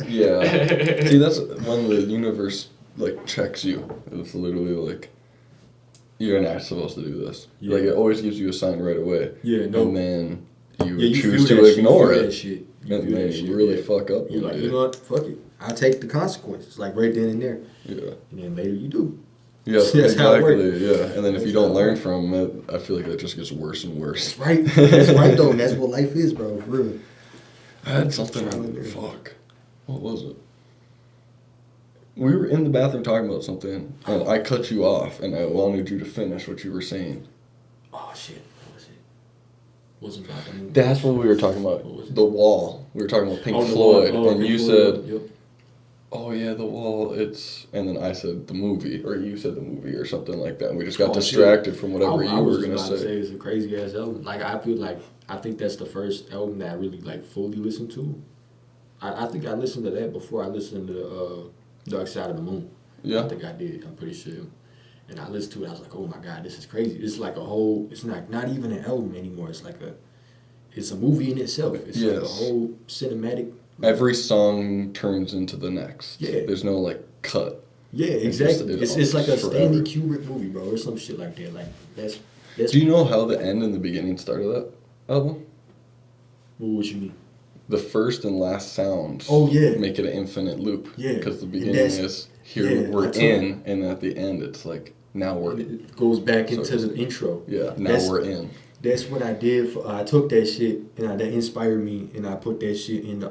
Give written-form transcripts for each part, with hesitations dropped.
Yeah. See, that's when the universe like checks you. It's literally like you're not supposed to do this. Yeah. Like it always gives you a sign right away. Yeah, no. And then you You choose feel to that ignore shit, it. that shit. And then you really fuck up. You're like, you know what? Fuck it. I take the consequences, like right then and there. Yeah. And then later you do. Yeah, That's how it works. exactly. Yeah, and then if That's you don't how it learn works. from it, I feel like it just gets worse and worse. That's right. That's right, though. And that's what life is, bro. For real. I had something. Fuck. What was it? We were in the bathroom talking about something, and I cut you off, and I wanted you to finish what you were saying. Oh, shit. What was it? Wasn't about the movie. That's what we were talking about. What was it? The Wall. We were talking about Pink Oh, the Floyd, Wall. Oh, and Pink you Floyd. said, Yep. "Oh yeah, The Wall." And then I said the movie, or you said the movie, or something like that. And we just got distracted from whatever you were gonna say. It's a crazy ass album. Like I think that's the first album that I really like fully listened to. I think I listened to that before I listened to Dark Side of the Moon. Yeah. I think I did. I'm pretty sure. And I listened to it. I was like, oh my god, this is crazy. It's like a whole. It's not even an album anymore. It's a movie in itself. It's like a whole cinematic. Every song turns into the next. Yeah. There's no like cut. Yeah, exactly. It's like a forever. Stanley Kubrick movie, bro, or some shit like that. Like that's. Do you know how the end and the beginning started that album? What you mean? The first and last sounds. Oh yeah. Make it an infinite loop. Yeah. Because the beginning is here we're in, and at the end it's like now we're. It goes back into the intro. Yeah. Now we're in. That's what I did. I took that shit and that inspired me, and I put that shit in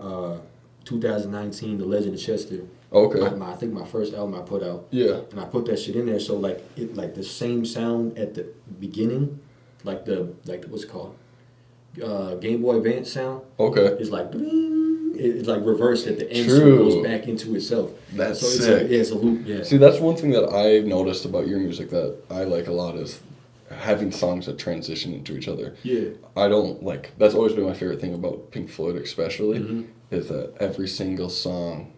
2019, The Legend of Chester. Okay. I think my first album I put out. Yeah. And I put that shit in there, so like the same sound at the beginning, like what's it called, Game Boy Advance sound. Okay. It's like it's like reversed at the end, True. so it goes back into itself. That's so sick. It's a loop. Yeah. See, that's one thing that I've noticed about your music that I like a lot is having songs that transition into each other. Yeah. I don't like. That's always been my favorite thing about Pink Floyd, especially, Mm-hmm. is that every single song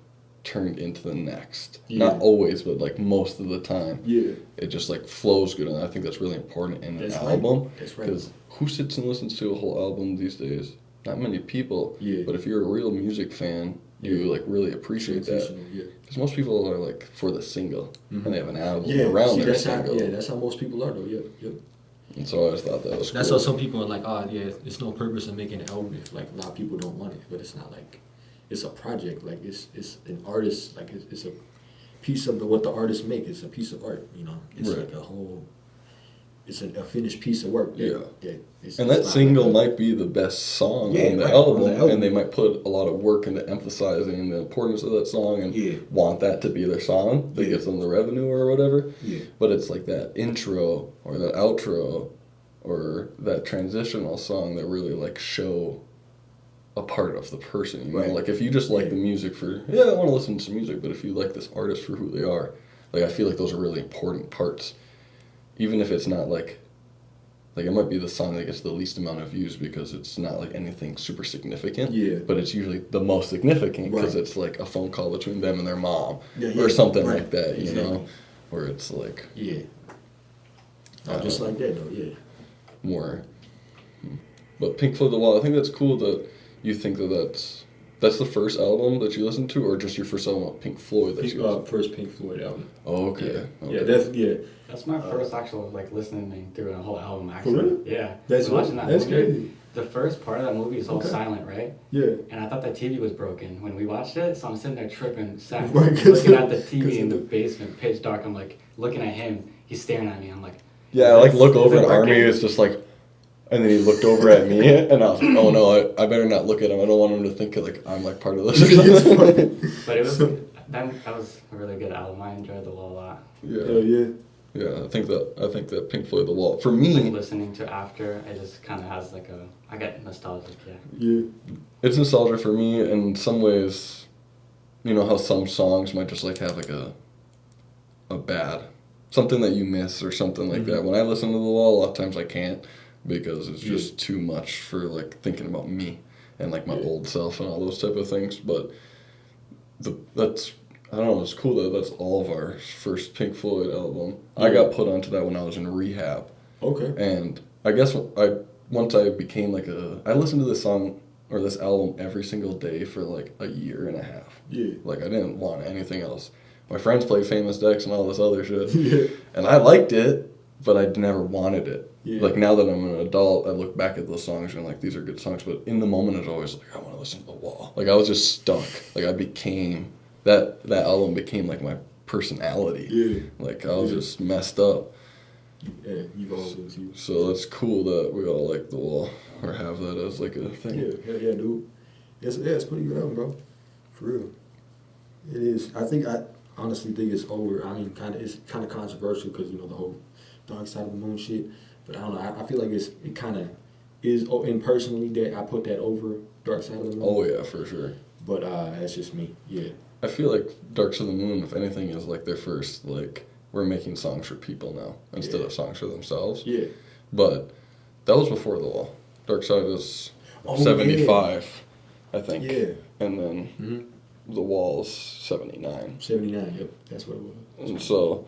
turned into the next. Yeah. Not always, but like most of the time. Yeah. It just like flows good, and I think that's really important in an That's album. right. That's right. Because who sits and listens to a whole album these days? Not many people. Yeah. But if you're a real music fan, you like really appreciate that. Yeah. Because most people are like for the single, and they have an album Yeah, around their that's single. that's how most people are though. Yeah. And so I always thought that was That's cool. why some people are like, oh yeah, there's no purpose in making an album if like a lot of people don't want it. But it's not like it's a project. Like it's an artist. Like it's a piece of what the artist make. It's a piece of art. You know, it's Right. like a whole. It's a finished piece of work. And that single might be the best song on the album, and they might put a lot of work into emphasizing the importance of that song and want that to be their song that gets them the revenue or whatever. Yeah. But it's like that intro or that outro or that transitional song that really like show a part of the person. You know, Right. like if you just like the music for I want to listen to some music, but if you like this artist for who they are, like I feel like those are really important parts. Even if it's not like it might be the song that gets the least amount of views because it's not like anything super significant. Yeah. But it's usually the most significant because Right. it's like a phone call between them and their mom Yeah, or something right. like that, you Exactly. know? Where it's like Yeah. Just like that though. Yeah. more. But Pink Floyd The Wall, I think that's cool that you think that's the first album that you listened to, or just your first album of Pink Floyd that you listened to? First Pink Floyd album. Oh, okay. Yeah, that's That's my first actual like listening through a whole album For actually. real? Yeah. That's So watching that that's movie, crazy. the first part of that movie is all Okay. silent, right? Yeah. And I thought the TV was broken when we watched it, so I'm sitting there tripping, sad, Right, 'cause looking at the of- 'cause TV in of the the- basement, pitch dark. I'm like looking at him, he's staring at me. I'm like, Yeah, I like look over Is it and Army working? is just like, and then he looked over at me, and I was like, oh no, I better not look at him. I don't want him to think like I'm like part of this or something. but it was that was a really good album. I enjoyed The Wall a lot. Hell yeah. Yeah, I think that Pink Floyd The Wall for Like me, listening to after, it just kind of has like I get nostalgic. Yeah. Yeah. it's nostalgia for me in some ways. You know how some songs might just like have like a bad something that you miss or something like that. When I listen to The Wall, a lot of times I can't because it's just too much for like thinking about me and like my old self and all those type of things. But that's I don't know. It's cool that that's all of our first Pink Floyd album. I got put onto that when I was in rehab, Okay. and I guess once I became like I listened to this song or this album every single day for like a year and a half. Yeah. Like, I didn't want anything else. My friends played Famous Dex and all this other shit. Yeah. And I liked it, but I never wanted it. Yeah. Like, now that I'm an adult, I look back at those songs and, like, these are good songs. But in the moment, it's always like, I want to listen to The Wall. Like, I was just stuck. Like, I became, that album became, like, my personality. Yeah. Like, I was just messed up. Yeah, you've always been you. So it's cool that we all like The Wall, or have that as, like, a thing. Yeah, dude. It's pretty good album, bro. For real. It is. I honestly think it's over. I mean, it's kind of controversial because, you know, the whole Dark Side of the Moon shit. But I don't know. I feel like it kind of is, and personally, that I put that over Dark Side of the Moon. Oh, yeah, for sure. But that's just me. Yeah. I feel like Dark Side of the Moon, if anything, is like their first, like, we're making songs for people now instead of songs for themselves. Yeah. But that was before The Wall. Dark Side is 75, I think. Yeah. And then The Wall's 79. 79, yep. That's what it was. And so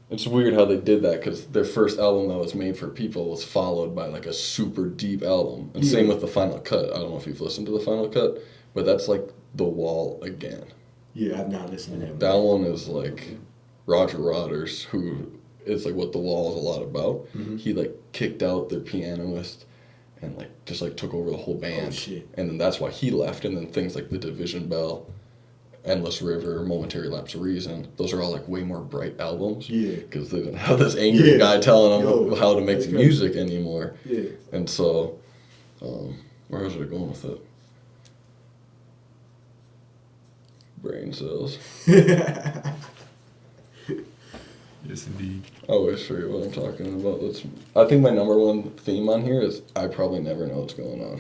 it's weird how they did that because their first album that was made for people was followed by like a super deep album. And same with The Final Cut. I don't know if you've listened to The Final Cut, but that's like The Wall again. Yeah, I've not listened to that. That one is like Roger Waters, who is like what The Wall is a lot about. He like kicked out their pianist and like just like took over the whole band. Oh, shit. And then that's why he left. And then things like The Division Bell, Endless River, Momentary Lapse of Reason, those are all like way more bright albums. Yeah. Because they didn't have this angry guy telling them how to make the good. music anymore. Yeah. And so, where was I going with it? Brain cells. Yes, indeed. I always forget what I'm talking about. I think my number one theme on here is I probably never know what's going on.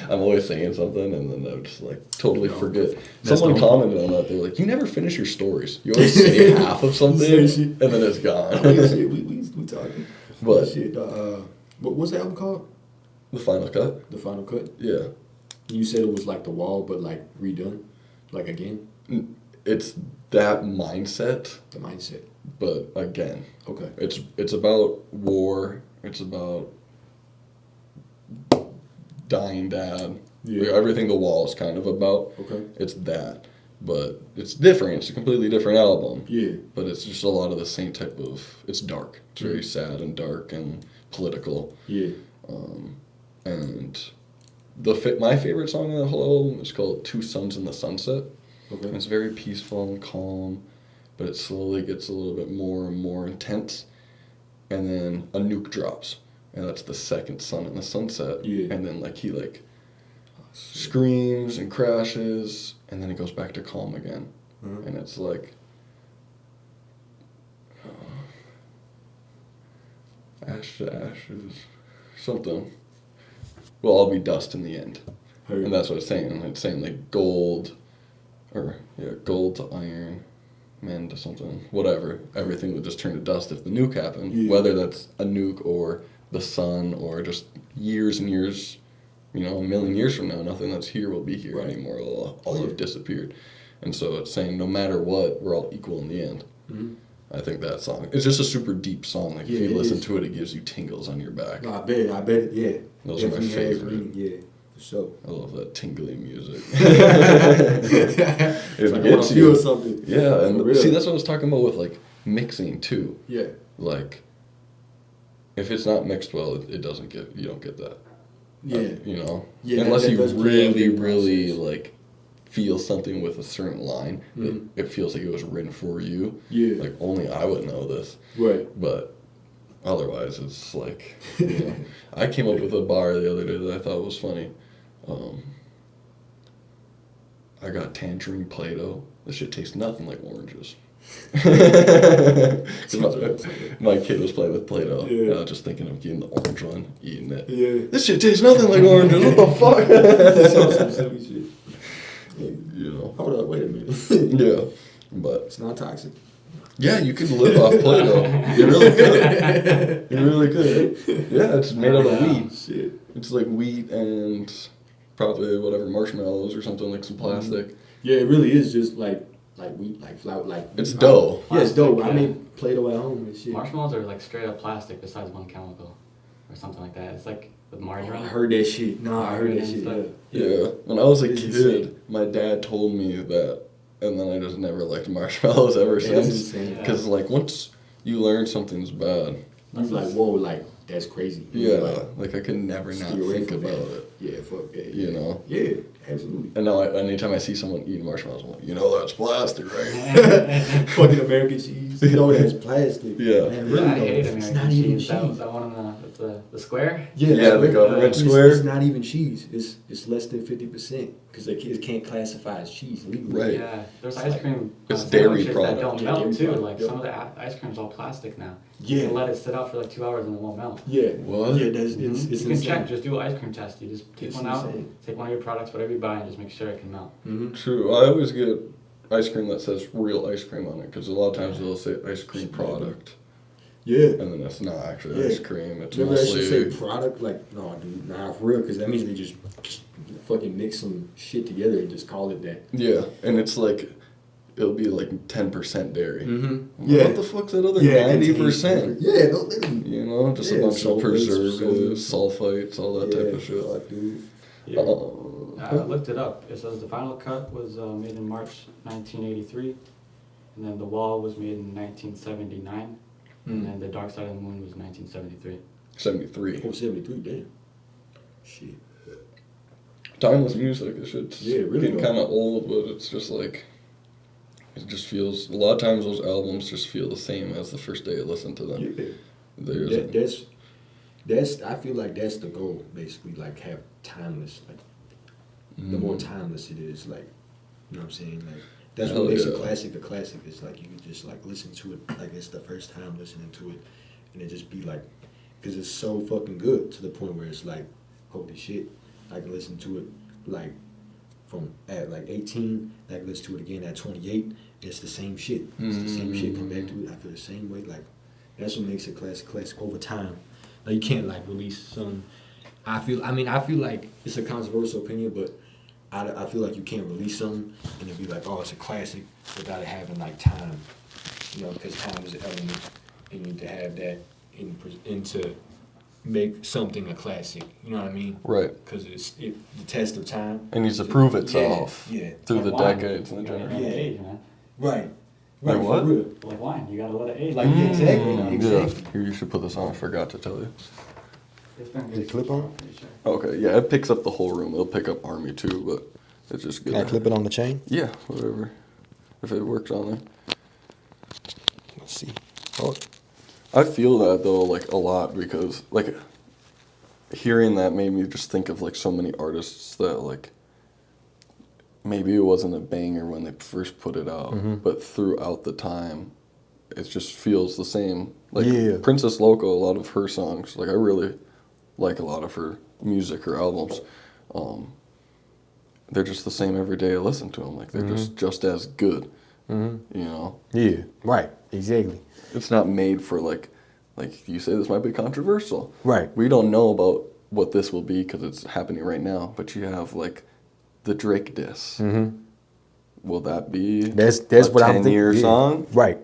I'm always saying something and then I just like totally forget. Someone commented on that. They were like, "You never finish your stories. You always say half of something and then it's gone." Oh, yeah, shit, we talking. But Shit, what's the album called? The Final Cut. The Final Cut. Yeah, You said it was like The Wall, but like redone, like again. it's that mindset, The mindset. but again. Okay. It's about war. It's about dying dad. Yeah. Everything The Wall is kind of about. Okay. It's that. But it's different. It's a completely different album. Yeah. But it's just a lot of the same type of... It's dark. It's very sad and dark and political. Yeah. And my favorite song on the whole album is called Two Suns in the Sunset. Okay. And it's very peaceful and calm, but it slowly gets a little bit more and more intense. And then a nuke drops. And that's the second sun in the sunset. Yeah. And then he screams and crashes, and then it goes back to calm again. And it's like ash to ashes, something. We'll all be dust in the end. And that's what it's saying. It's saying like gold to iron, men to something, whatever. Everything would just turn to dust if the nuke happened. Yeah. Whether that's a nuke or the sun or just years and years, a million years from now, nothing that's here will be here anymore. It'll all have disappeared. And so it's saying no matter what, we're all equal in the end. Mm-hmm. I think that song, it's just a super deep song. Like if you listen to it, it gives you tingles on your back. No, I bet, yeah. Those are my favorite. Yeah, for sure. I love that tingly music. It's like I want to feel something. Yeah, and see, that's what I was talking about with mixing too. Yeah. Like, if it's not mixed well, you don't get that. Yeah. Yeah, unless that you does play a really, big really process. feel something with a certain line, it feels like it was written for you. Yeah. Like only I would know this. Right. But otherwise, it's like, I came up with a bar the other day that I thought was funny. I got tangerine Play-Doh. This shit tastes nothing like oranges. my kid was playing with Play-Doh, and I was just thinking of getting the orange one, eating it. Yeah. This shit tastes nothing like oranges. What the fuck? That sounds some silly shit. Hold up, wait a minute. Yeah, but It's not toxic. yeah, you could live off Play-Doh. You really could. You really could. Yeah, it's made out of wheat. Shit. It's like wheat and probably whatever marshmallows or something, like some plastic. Yeah, it really is just like wheat, like flour, like It's dough. Yeah, it's dough. Plastic, I yeah. made Play-Doh at home and shit. Marshmallows are like straight up plastic besides one chemical or something like that. It's like with Oh, margarine. I heard that shit. No, I heard that Margarine shit. and Yeah. When I was a It's kid, insane. my dad told me that, and then I just never liked marshmallows ever Yeah, it's since. insane. Because like once you learn something's bad, You like, whoa, like that's crazy. You yeah, know, like I could never not steer away think from about that. it. Yeah, fuck that. You know. Yeah, absolutely. And now, anytime I see someone eating marshmallows, I'm like, you know that's plastic, right? Fucking American cheese. You know that's plastic. Yeah. Man, Yeah, really I though, hate it's American not even cheese. cheese. That one on the square. Yeah, the government square. It's not even cheese. It's less than 50% because they can't classify as cheese legally. Right. Yeah, there's It's ice like- cream. It's dairy sandwiches product. that don't Yeah, melt dairy too. product, Like yep. some of the ice cream's all plastic now. Yeah. You can let it sit out for like 2 hours and it won't melt. Yeah. What? Yeah, that's it's You insane. can check. Just do an ice cream test. You just take It's one out, insane. take one of your products, whatever you buy, and just make sure it can melt. Mm-hmm. True. I always get ice cream that says real ice cream on it because a lot of times they'll say ice cream product, Yeah. and then it's not actually Yeah. ice cream. It's Remember that shit say mostly product? Like, no, dude, nah, for real, because that means they just fucking mix some shit together and just call it that. yeah, and it's like it'll be like 10% dairy. Mm-hmm. Yeah. What the fuck's that other 90%? Yeah, no, literally. You know, just Yeah, a bunch of sulfates, preservatives, sulfites, all that type of shit. Fuck, dude. Yeah. Oh. I looked it up. It says the final cut was made in March 1983, and then the wall was made in 1979, and then the Dark Side of the Moon was 1973. 73. Oh, 73, damn. Shit. Timeless music. This shit's Yeah, it really getting does. kind of old, but it's just like it just feels. A lot of times those albums just feel the same as the first day I listened to them. Yeah. There's That's I feel like that's the goal, basically, like have timeless, like the more timeless it is, like, you know what I'm saying? Like that's Hell what makes yeah. a classic. It's like you can just like listen to it like it's the first time listening to it, and it just be like, because it's so fucking good to the point where it's like, holy shit, I can listen to it like from at like 18, I can listen to it again at 28. It's the same shit. It's the same shit. Come back to it, I feel the same way. Like that's what makes it classic over time. Like you can't like release some. I feel like it's a controversial opinion, but I feel like you can't release something and it'd be like, oh, it's a classic without it having like time. You know, because time is an element, and you need to have that in to make something a classic. You know what I mean? right. Because it's the test of time. It needs to prove itself Yeah. through the Like wine. decades and the You gotta generations. let it age, man. Right. Like Right. what? For real. Like wine, you gotta let it age. Like, yeah, exactly. Yeah. Exactly. Here, you should put this on. I forgot to tell you. It's been Is it clip on? pretty sure. Okay, yeah, it picks up the whole room. It'll pick up Army too, but it's just good. Can I clip it on the chain? Yeah, whatever. If it works on there. Let's see. Oh, I feel that though, like a lot because like hearing that made me just think of like so many artists that like maybe it wasn't a banger when they first put it out, but throughout the time, it just feels the same. Like Yeah. Princess Loco, a lot of her songs, like I really like a lot of her music, her albums. They're just the same every day I listen to them. Like they're just as good. You know, yeah. Right. Exactly. it's not made for like you say this might be controversial. Right. We don't know about what this will be because it's happening right now. But you have like the Drake diss. Will that be That's a what I'm thinking. 10-year Yeah. song? Right.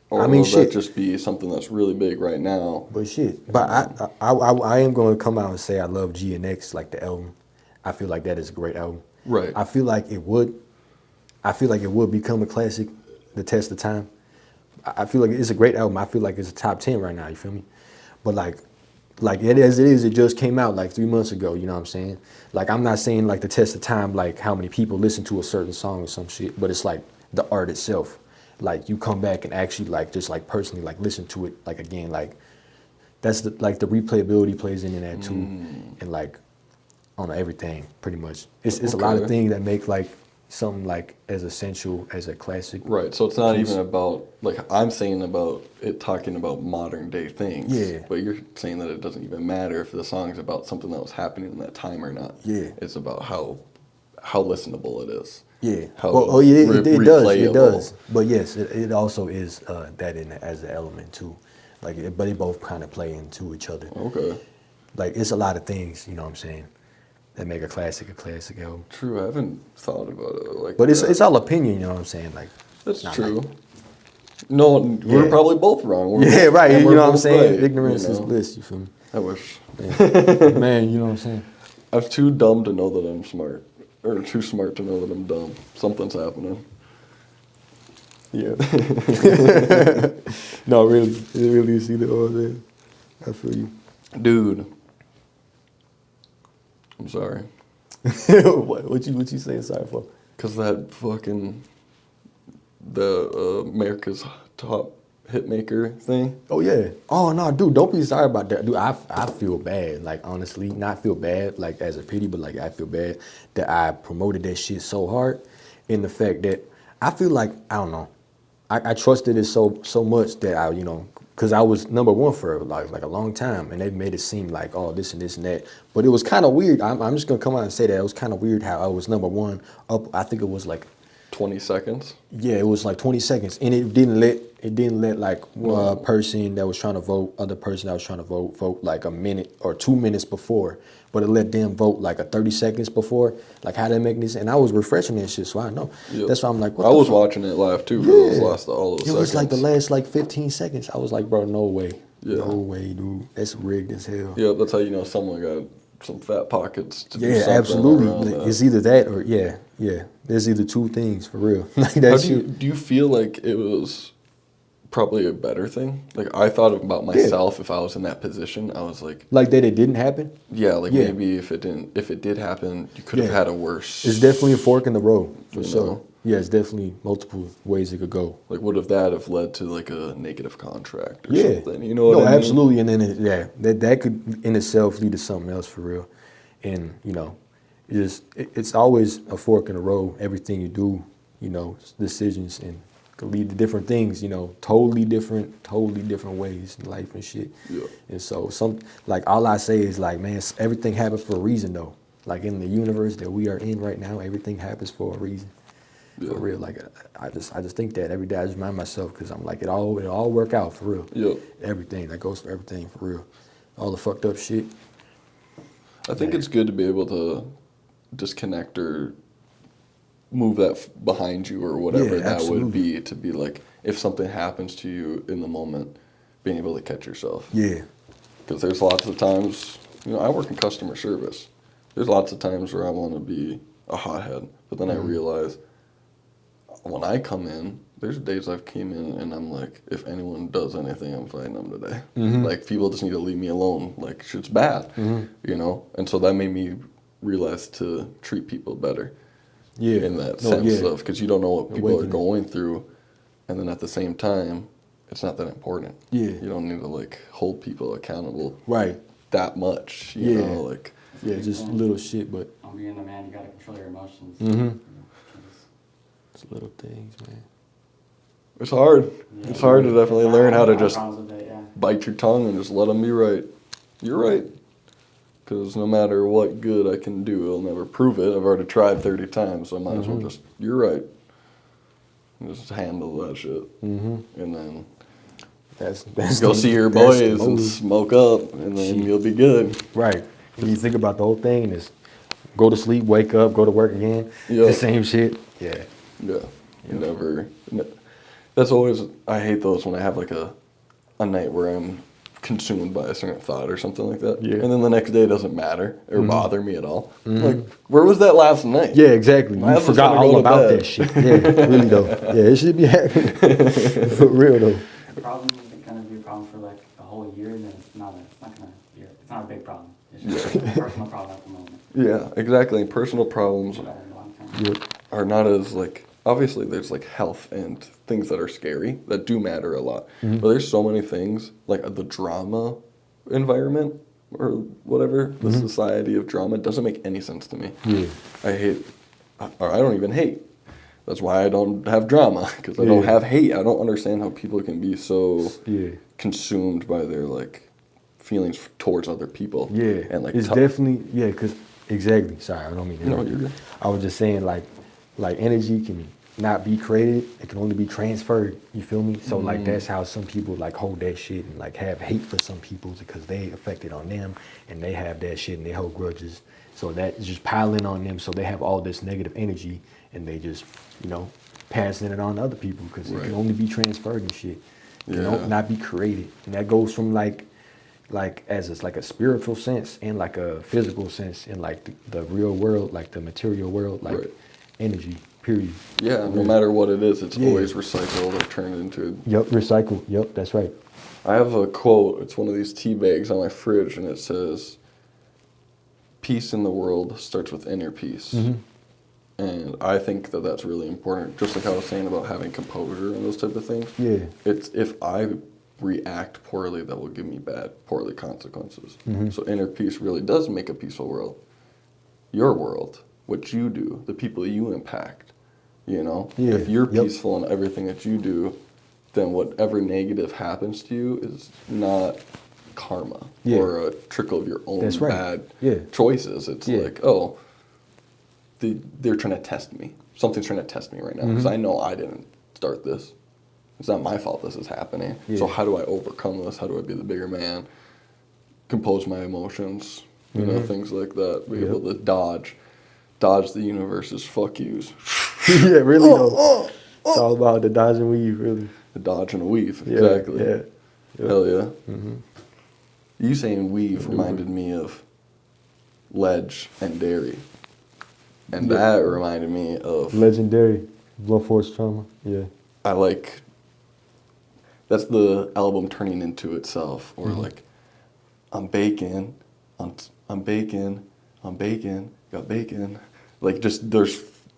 Or I mean, will shit. that just be something that's really big right now? But shit. But I am going to come out and say I love GNX, like the album. I feel like that is a great album. Right. I feel like it would. I feel like it would become a classic, the test of time. I feel like it's a great album. I feel like it's a top 10 right now. You feel me? But like it as it is, it just came out like 3 months ago. You know what I'm saying? Like I'm not saying like the test of time, like how many people listen to a certain song or some shit. But it's like the art itself. Like you come back and actually like just like personally like listen to it like again, like that's the like the replayability plays in that too, and like on everything pretty much. It's a lot of Okay. things that make like something like as essential as a classic. Right. So it's not piece. even about like I'm saying about it talking about modern day things. Yeah. But you're saying that it doesn't even matter if the song's about something that was happening in that time or not. Yeah. It's about how listenable it is. Yeah. How Well, yeah, it does. It replayable. does. But yes, it also is that in as an element too. Like, but they both kind of play into each other. Okay. Like, it's a lot of things, you know what I'm saying, that make a classic album. True. I haven't thought about it like But that. it's all opinion, you know what I'm saying? Like, That's not true. like- No, we're Yeah. probably both wrong. We're yeah, both- right. and You we're know what I'm both saying? right, Ignorance you is know? bliss. You feel me? I wish. Man, you know what I'm saying? I'm too dumb to know that I'm smart. Or too smart to know that I'm dumb. Something's happening. Yeah. No, really. It really is either or there. I feel you. Dude. I'm sorry. what you saying sorry for? Because that fucking... The America's Top Hitmaker thing. Oh yeah. Oh no, dude, don't be sorry about that. Dude, I feel bad. Like honestly, not feel bad like as a pity, but like I feel bad that I promoted that shit so hard. In the fact that I feel like I don't know, I trusted it so much that I because I was number one for like a long time, and they made it seem like oh this and this and that. But it was kind of weird. I'm just gonna come out and say that it was kind of weird how I was number one up. I think it was like 20 seconds. yeah, it was like 20 seconds, and it didn't let like person that was trying to vote, other person that was trying to vote like a minute or 2 minutes before, but it let them vote like a 30 seconds before. Like how they make this, and I was refreshing that shit, so I know. Yep. That's why I'm like, what I the was fuck? watching it live too. For Yeah. those last all those It seconds. was like the last like 15 seconds. I was like, bro, no way, Yeah. no way, dude. That's rigged as hell. Yeah, that's how you know someone got some fat pockets to do Yeah, something absolutely. around that. It's either that or yeah. There's either two things for real. Like that How shit. do you feel like it was probably a better thing? Like I thought about myself if I was in that position. I was like, Like that it didn't happen. yeah, like Yeah. maybe if it did happen, you could have Yeah. had a worse. It's definitely a fork in the road for You sure. know? Yeah, it's definitely multiple ways it could go. Like would have that have led to like a negative contract or Yeah, something? You know what I mean? absolutely. And then that could in itself lead to something else for real. And it's always a fork in the road. Everything you do, decisions and could lead to different things. Totally different ways in life and shit. Yeah. And so all I say is like, man, everything happens for a reason though. Like in the universe that we are in right now, everything happens for a reason. Yeah. For real, like I just think that every day I just remind myself because I'm like it all work out for real. Yeah. Everything that goes for everything for real, all the fucked up shit. I think it's good to be able to disconnect or move that behind you or whatever Yeah, that would absolutely. be to be like if something happens to you in the moment, being able to catch yourself. Yeah, Because there's lots of times, I work in customer service. There's lots of times where I want to be a hothead, but then I realize when I come in, there's days I've came in and I'm like, if anyone does anything, I'm fighting them today. Like people just need to leave me alone. Like shit's bad, And so that made me realize to treat people better. yeah. In that No, sense yeah. of because you don't know what people Awakening. are going through, and then at the same time, it's not that important. Yeah. You don't need to like hold people accountable Right. that much. You Yeah. know, like Yeah, just little shit, but On being the man, you gotta control your emotions. it's little things, man. it's hard. Yeah. It's hard to definitely learn how to just Problems with it, yeah. bite your tongue and just let them be right. You're right. Because no matter what good I can do, I'll never prove it. I've already tried 30 times, so I might as well just, you're right. And just handle that shit. And then That's go the- see your that's the boys and motive. smoke up, and then Shit. you'll be good. Right. When you think about the whole thing, and it's go to sleep, wake up, go to work again. Yeah. The same shit. Yeah. Yeah. That's always, I hate those when I have like a night where I'm consumed by a certain thought or something like that. Yeah. And then the next day it doesn't matter or bother me at all. Like, where was that last night? Yeah, exactly. Might You as well forgot try to go all to about bed. that shit. Yeah, really though. Yeah, it should be happening. For real though. The problem is gonna be a problem for like a whole year, and then it's not a big problem. It's just a personal problem at the moment. Yeah, exactly. Personal problems But in the long term, Yep. are not as like, obviously there's like health and things that are scary that do matter a lot. But there's so many things like the drama environment or whatever, the society of drama doesn't make any sense to me. Yeah. I hate, or I don't even hate. That's why I don't have drama, because I don't Yeah. have hate. I don't understand how people can be so Yeah. consumed by their like feelings towards other people. Yeah. And like it's definitely because exactly. Sorry, I don't mean to No, interrupt you're you. good. I was just saying like energy can not be created, it can only be transferred. You feel me? So like that's how some people like hold that shit and like have hate for some people because they affected on them and they have that shit and they hold grudges. So that is just piling on them. So they have all this negative energy and they just passing it on to other people because it Right. can only be transferred and shit. It can Yeah. not be created. And that goes from like like as it's like a spiritual sense and like a physical sense in like the real world, like the material world, like Right. energy. Period. Yeah, no matter what it is, it's Yeah. always recycled or turned into. Yep, recycle. Yep, that's right. I have a quote. It's one of these tea bags on my fridge, and it says, "Peace in the world starts with inner peace." And I think that that's really important. Just like I was saying about having composure and those type of things. Yeah. It's if I react poorly, that will give me poorly consequences. So inner peace really does make a peaceful world. Your world, what you do, the people you impact. You know, Yeah, if you're yep. peaceful in everything that you do, then whatever negative happens to you is not karma Yeah. or a trickle of your own That's right. bad Yeah. choices. It's Yeah. like, oh, they're trying to test me. Something's trying to test me right now because I know I didn't start this. It's not my fault this is happening. Yeah. So how do I overcome this? How do I be the bigger man? Compose my emotions, you know, things like that. Be Yep. able to dodge the universe's fuck yous. Yeah, really though. It's all about the dodge and weave, really. The dodge and a weave, Yeah, exactly. Yeah. Yep. Hell yeah. You saying weave reminded me of ledge and dairy. And Yeah. that reminded me of, Legendary. Blood Force Trauma. Yeah. I like, that's the album turning into itself. Or like, I'm baking, I'm baking, got bacon. Like just,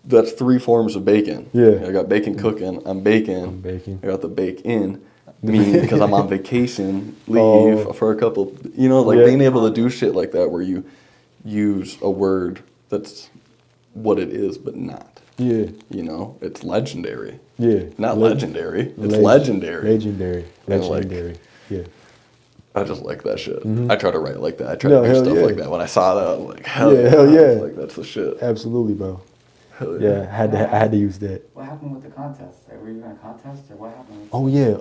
that's 3 forms of bacon. Yeah. I got bacon cooking, I'm baking. I'm baking. I got the bake in. Me, because I'm on vacation, leave for a couple, you know, like Yeah. being able to do shit like that where you use a word that's what it is, but not. Yeah. You know, it's legendary. Yeah. Not legendary. It's Leg- legendary. Legendary. And, like, Legendary. Yeah. I just like that shit. I try to write like that. I try No, to do hell stuff yeah. like that. When I saw that, I was like, hell Yeah, yeah. hell I was yeah. like, that's the shit. Absolutely, bro. Hell Yeah, I had to use that. What happened with the contest? Like, were you in a contest or what happened? Oh yeah.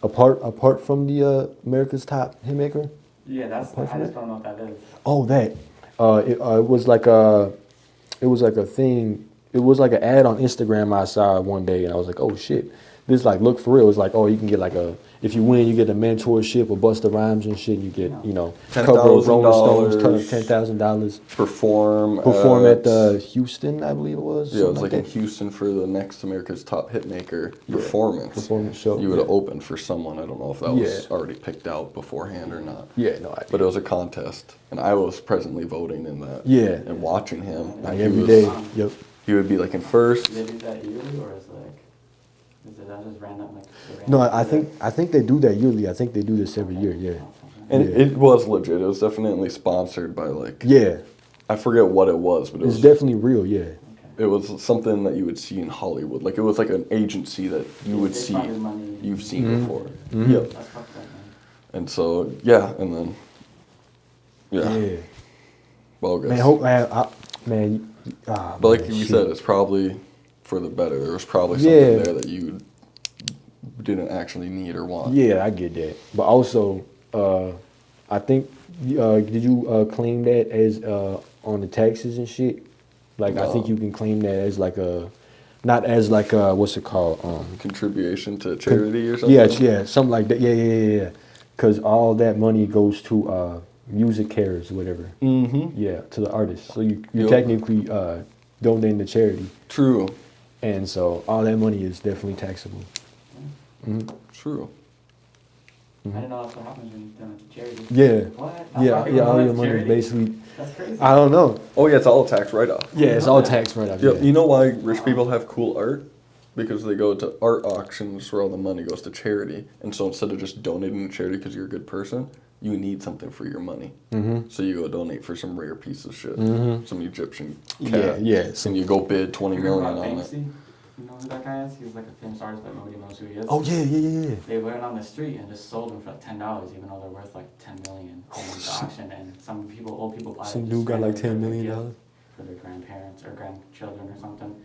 Apart from the America's Top Hitmaker. Yeah, that's. Apart I from just that? don't know what that is. Oh, that. It was like a thing. It was like an ad on Instagram I saw one day, and I was like, oh shit, this like look for real. It's like, oh, you can get like if you win, you get a mentorship with Busta Rhymes and shit. You get cover of Rolling Stones, $10,000. Perform At Houston, I believe it was. Yeah, it was something like in that. Houston for the next America's Top Hitmaker performance. Performance show. You would have yeah. opened for someone. I don't know if that was Yeah. already picked out beforehand or not. Yeah, no idea. But it was a contest, and I was presently voting in that. Yeah. And watching him. Like and every he day. was- Yep. He would be like in first. Do they do that yearly or is it that just random? Like, No, I think they do that yearly. I think they do this every year. Yeah. And Yeah. it was legit. It was definitely sponsored by like, Yeah. I forget what it was, but it It's was definitely real. Yeah. it was something that you would see in Hollywood. Like it was like an agency that you would They see, funded money. you've seen Mm-hmm. before. Yep. That's fucked up, man. And so yeah, and then Yeah. bogus. Man, man. But like man, you shit. said, it's probably for the better. There was probably Yeah. something there that you didn't actually need or want. Yeah, I get that. But also, I think, did you claim that as on the taxes and shit? Like, I think No. you can claim that as like not as like what's it called? Contribution to charity or something? Yeah, something like that. Yeah. Because all that money goes to music cares or whatever. Mm-hmm. Yeah, to the artists. So you're Yep. technically donating to charity. True. And so all that money is definitely taxable. True. I didn't know that's what happens when you donate to charity. Yeah. What? Yeah, all your money is basically, That's crazy. I don't know. Oh yeah, it's all a tax write-off. Yeah, it's all tax right off. Yep. Yeah. You know why rich people have cool art? Because they go to art auctions where all the money goes to charity. And so instead of just donating to charity because you're a good person, you need something for your money. Mm-hmm. So you go donate for some rare piece of shit. Some Egyptian cat. Yeah. And you go bid 20 You million remember on about it. Banksy? You know who that guy is? He's like a famous artist, but nobody knows who he is. Oh yeah. They went on the street and just sold them for like $10, even though they're worth like 10 million in the auction. And some people, old people, buy Some it dude just got like randomly $10 for their million gift for their grandparents or grandchildren or something.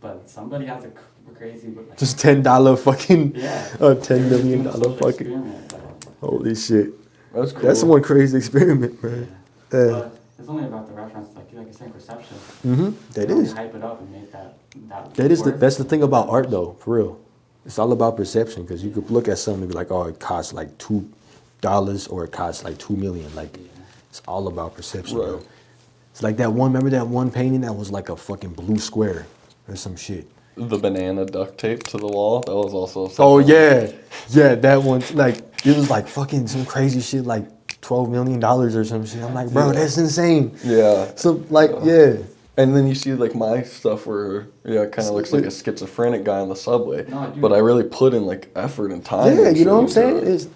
But somebody has a crazy, but like, Just $10 fucking, yeah, $10 million social fucking. experiment, but, Holy shit. That's cool. That's one crazy experiment, man. but it's only about the reference, like you're saying, perception. That You really is. hype it up and make that. That's the thing about art though, for real. It's all about perception because you could look at something and be like, oh, it costs like $2 or it costs like 2 million. Like, it's all about perception. Right. Bro. It's like that one. Remember that one painting that was like a fucking blue square or some shit. The banana duct tape to the wall. That was also. Oh yeah, yeah. That one. Like, it was like fucking some crazy shit. Like $12 million or some shit. I'm like, bro, that's insane. Yeah. So like, yeah. And then you see like my stuff where it kind of looks like a schizophrenic guy on the subway, No, dude. but I really put in like effort and time. Yeah, and you know what I'm shit saying? into it. It's,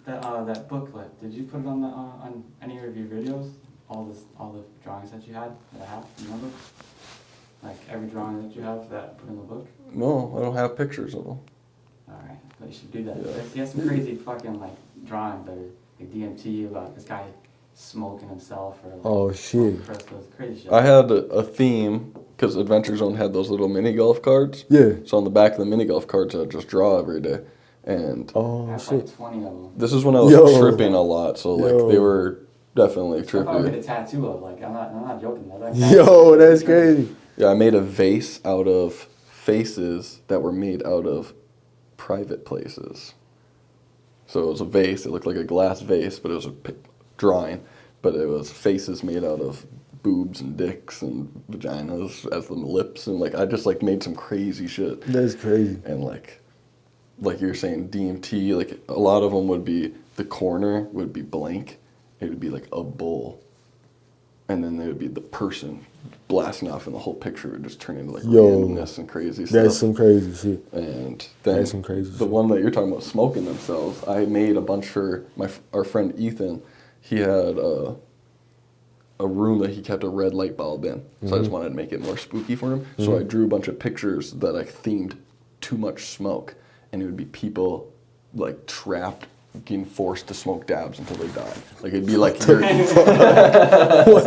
That booklet, did you put it on any of your videos? All the drawings that you had that I have, remember? Like every drawing that you have that put in the book? No, I don't have pictures of them. Alright, but you should do that. Yeah. He has some crazy fucking like drawings that are like DMT about this guy smoking himself or like oh shit. crystals, crazy shit. I had a theme because Adventure Zone had those little mini golf cards. Yeah. So on the back of the mini golf cards, I just draw every day. And I Oh have shit. like 20 of them. this is when I was Yo. tripping a lot, so like they were definitely If I would get trippy. a tattoo of, like, I'm not joking. Yo, that's crazy. Yeah, I made a vase out of faces that were made out of private places. So it was a vase. It looked like a glass vase, but it was a drawing. But it was faces made out of boobs and dicks and vaginas as the lips, and like I just like made some crazy shit. That's crazy. And like you're saying DMT, like a lot of them would be the corner would be blank. It would be like a bull, and then there would be the person blasting off, and the whole picture would just turn into like Yo, randomness and crazy stuff. That's some crazy shit. And then That's some crazy the shit. one that you're talking about, smoking themselves, I made a bunch for our friend Ethan. He had a room that he kept a red light bulb in, so I just wanted to make it more spooky for him. So I drew a bunch of pictures that I themed too much smoke, and it would be people like trapped, getting forced to smoke dabs until they died. Like it'd be like What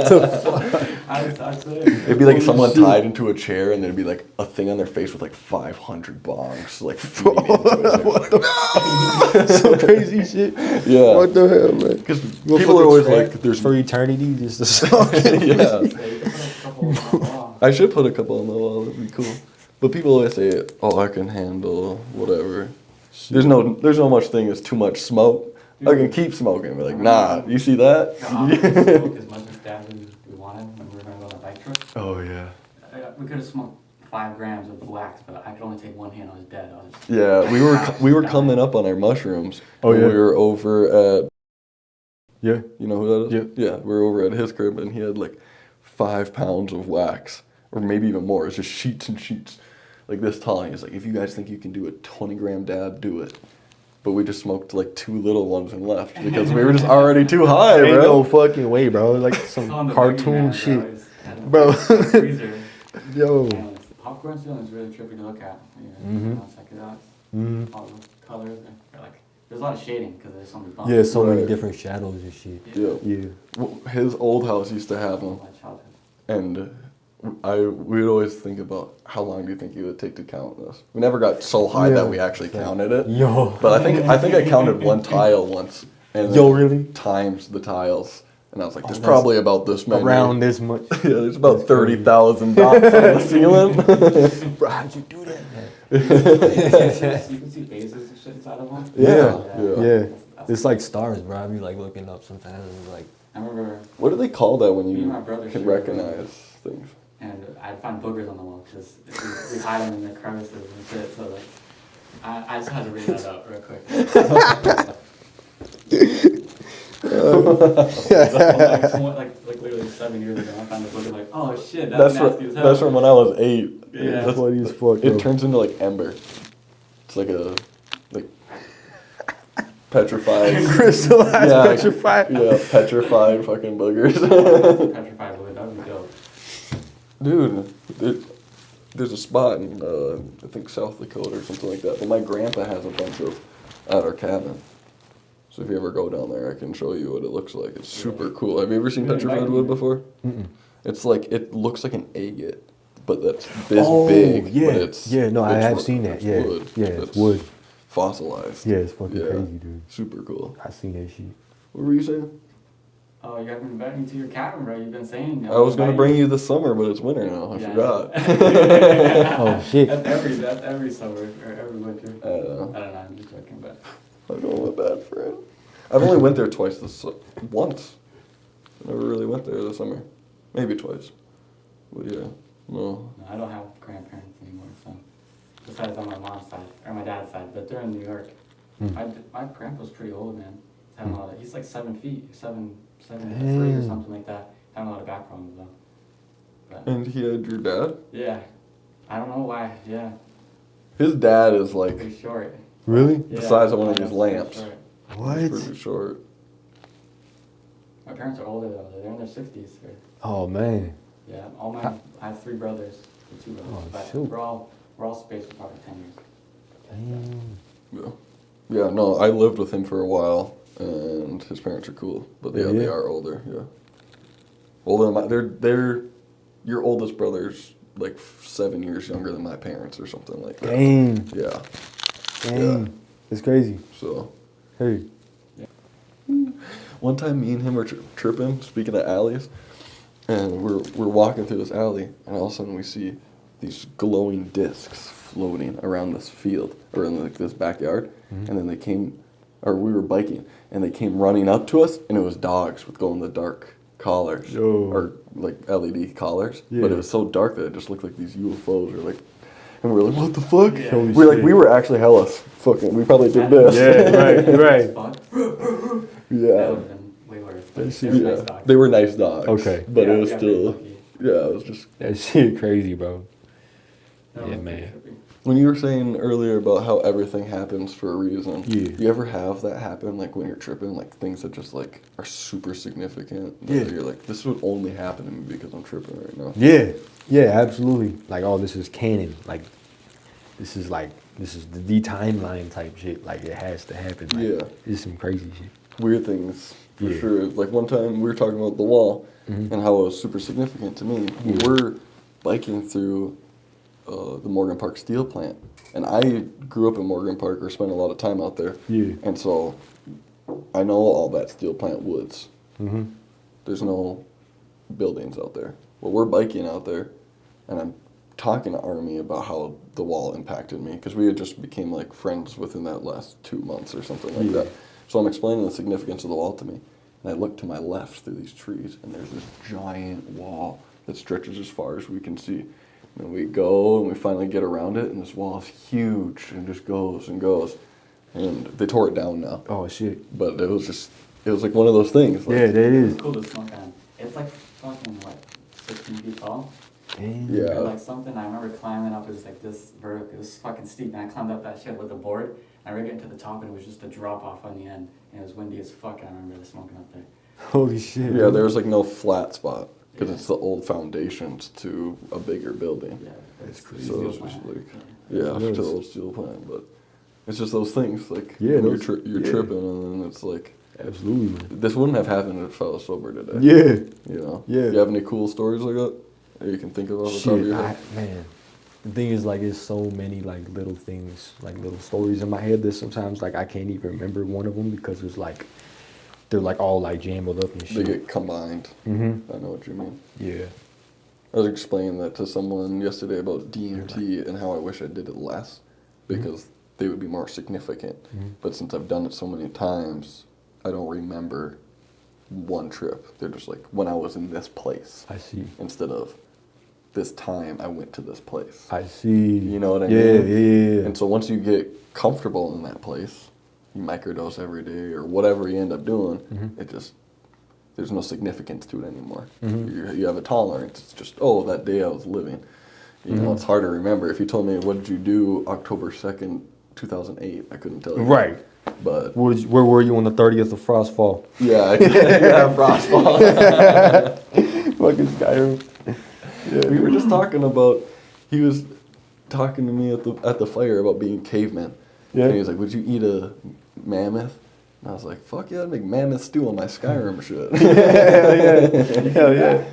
the fuck? I'd say. it'd be like someone tied into a chair, and there'd be like a thing on their face with like 500 bongs, like feeding into it. Some crazy shit. Yeah. What the hell, man? Because people are always like, "There's for eternity, just to smoke. yeah." Yeah, you can put a couple on the wall. I should put a couple on the wall. That'd be cool. But people always say, "Oh, I can handle whatever." There's no much thing as too much smoke. I can keep smoking. But like, nah. You see that? Smoke as much as dabs as we wanted when we were going to go on a bike trip. Oh yeah. We could have smoked 5 grams of wax, but I could only take one hit. I was dead. I was Yeah, we were coming up on our mushrooms. Oh, when yeah? We were over at, Yeah. you know who that is? Yeah. Yeah, we were over at his crib, and he had like 5 pounds of wax, or maybe even more. It's just sheets and sheets, like this tall. And he's like, "If you guys think you can do a 20-gram dab, do it." But we just smoked like 2 little ones and left because we were just already too high, Ain't bro. no fucking way, bro. Like some on the cartoon boogeyman, shit. Bro. Bro. Yo. Popcorn feeling is really trippy to look at. Check it out. All the colors. Like, there's a lot of shading because there's so many bumps. Yeah, so many Right. different shadows and shit. Yeah. Yeah. Well, his old house used to have them, My childhood. and we would always think about how long do you think it would take to count this. We never got so high Yeah. that we actually counted it. Yo. But I think I counted one tile once, and Yo, then really? times the tiles, and I was like, "There's that's probably about this many." Around this much. Yeah, there's about 30,000 dots on the ceiling. Bro, how'd you do that, man? You can see phases and shit inside of them. Yeah. Yeah. It's like stars, bro. I be like looking up sometimes and like, I remember, What do they call that when Me you and my brother can shared recognize things? and I'd find boogers on the wall because we hide them in the crevices and shit. So like, I just had to read that out real quick. like literally 7 years ago, I found a booger like, oh shit, that's nasty as hell. That's from when I was 8. Yeah. That's funny as fuck, It bro. turns into like ember. It's like petrified. crystallized, Yeah, petrified. Yeah, petrified fucking boogers. Petrified wood, that would be dope. Dude, there's a spot in I think South Dakota or something like that. But my grandpa has a bunch of at our cabin. So if you ever go down there, I can show you what it looks like. It's super cool. Have you ever seen Yeah, petrified like- wood before? Mm-mm. It's like it looks like an agate, but that's this Oh, big. yeah. But it's Yeah, no, I it's have wood. seen that. It's Yeah. wood. Yeah, it's It's wood. Fossilized. Yeah, it's fucking Yeah. crazy, dude. Super cool. I seen that shit. What were you saying? Oh, you haven't been inviting me to your cabin, bro. You've been saying. I was gonna bring you this summer, but it's winter now. I Yeah. forgot. Oh, shit. That's every summer or every winter. I don't know. I don't know. I'm just joking, but I know I'm a bad friend. I've only went there once. I never really went there this summer. Maybe twice. But yeah, no. No, I don't have grandparents anymore, so besides on my mom's side or my dad's side, but they're in New York. My grandpa's pretty old, man. He's like 7 feet, 7'3" or something like that. Having a lot of back problems though. But, And he had your dad? yeah, I don't know why. Yeah, His dad is like pretty short. Really? the size of one of these that's pretty lamps. short. What? He's pretty short. My parents are older though. They're in their 60s. Oh man. Yeah, I have 3 brothers, or 2 brothers, Oh, but shoot. we're all spaced for probably 10 years. Damn. Yeah. Yeah, no, I lived with him for a while, and his parents are cool. But yeah, they are older, yeah. Older than they're your oldest brother's like 7 years younger than my parents or something like that. Dang. Yeah, Dang. Yeah. It's crazy. so. Hey. One time me and him were tripping, speaking of alleys, and we're walking through this alley, and all of a sudden we see these glowing discs floating around this field, or in like this backyard, and then we were biking, and they came running up to us, and it was dogs with glow-in-the-dark collars, or like LED collars, but it was so dark that it just looked like these UFOs, or like, and we were like, what the fuck? Yeah. Holy We shit. were actually hella fucking, we probably did this. Yeah, right. Fun. Yeah. That would have been way worse. But they were nice Yeah, dogs. they were nice dogs. Okay. But Yeah, it was yeah, still, pretty lucky. yeah, it was just. That shit crazy, bro. That Yeah, was pretty man. trippy. When you were saying earlier about how everything happens for a reason, Yeah. you ever have that happen, like when you're tripping, like things that just like are super significant? That Yeah. You're like, this would only happen to me because I'm tripping right now. Yeah. Yeah, absolutely. Like, oh, this is canon. Like, this is the timeline type shit. Like, it has to happen. Like, Yeah. It's some crazy shit. Weird things, for Yeah. sure. Like one time we were talking about the wall and how it was super significant to me. We're biking through the Morgan Park steel plant. And I grew up in Morgan Park or spent a lot of time out there. Yeah. And so I know all that steel plant woods. Mm-hmm. There's no buildings out there. Well, we're biking out there, and I'm talking to Army about how the wall impacted me, because we had just became like friends within that last 2 months or something like that. So I'm explaining the significance of the wall to me, and I look to my left through these trees, and there's this giant wall that stretches as far as we can see. And we go, and we finally get around it, and this wall is huge, and just goes and goes. And they tore it down now. Oh, shit. But it was like one of those things. Like, Yeah, that is. It's cool to smoke on. It's like fucking, 16 feet tall? Damn. Yeah. Or like something, I remember climbing up, it was like this vertical, it was fucking steep, and I climbed up that shit with a board, and I remember getting to the top, and it was just a drop off on the end, and it was windy as fuck, and I remember smoking up there. Holy shit. Yeah, there was like no flat spot, because it's the old foundations to a bigger building. Yeah, That's crazy. So it's just like, yeah, Yes. to the old steel plant, but it's just those things, like, Yeah, when those- you're yeah. tripping, and then it's like, Absolutely, man. this wouldn't have happened if I was sober today. Yeah. You know? Yeah. You have any cool stories like that you can think of off the top of Shit, your head? man. The thing is, like, it's so many, like, little things, like, little stories in my head that sometimes, like, I can't even remember one of them because it's, like, they're, like, all, like, jumbled up and They shit. get combined. Mm-hmm. I know what you mean. Yeah. I was explaining that to someone yesterday about DMT and how I wish I did it less, because they would be more significant. But since I've done it so many times, I don't remember one trip. They're just like, when I was in this place, I see. instead of this time I went to this place. I see. You know what I Yeah, mean? yeah. And so once you get comfortable in that place, you microdose every day or whatever you end up doing, it just, there's no significance to it anymore. You have a tolerance. It's just, oh, that day I was living. You know, it's hard to remember. If you told me, what did you do October 2nd, 2008, I couldn't tell you. Right. But Where were you on the 30th of Frostfall? yeah, yeah, frostball. Fucking Skyrim. We were just talking about, he was talking to me at the fire about being cavemen. Yeah. And he was like, would you eat a mammoth? And I was like, fuck yeah, I'd make mammoth stew on my Skyrim shit. Hell yeah.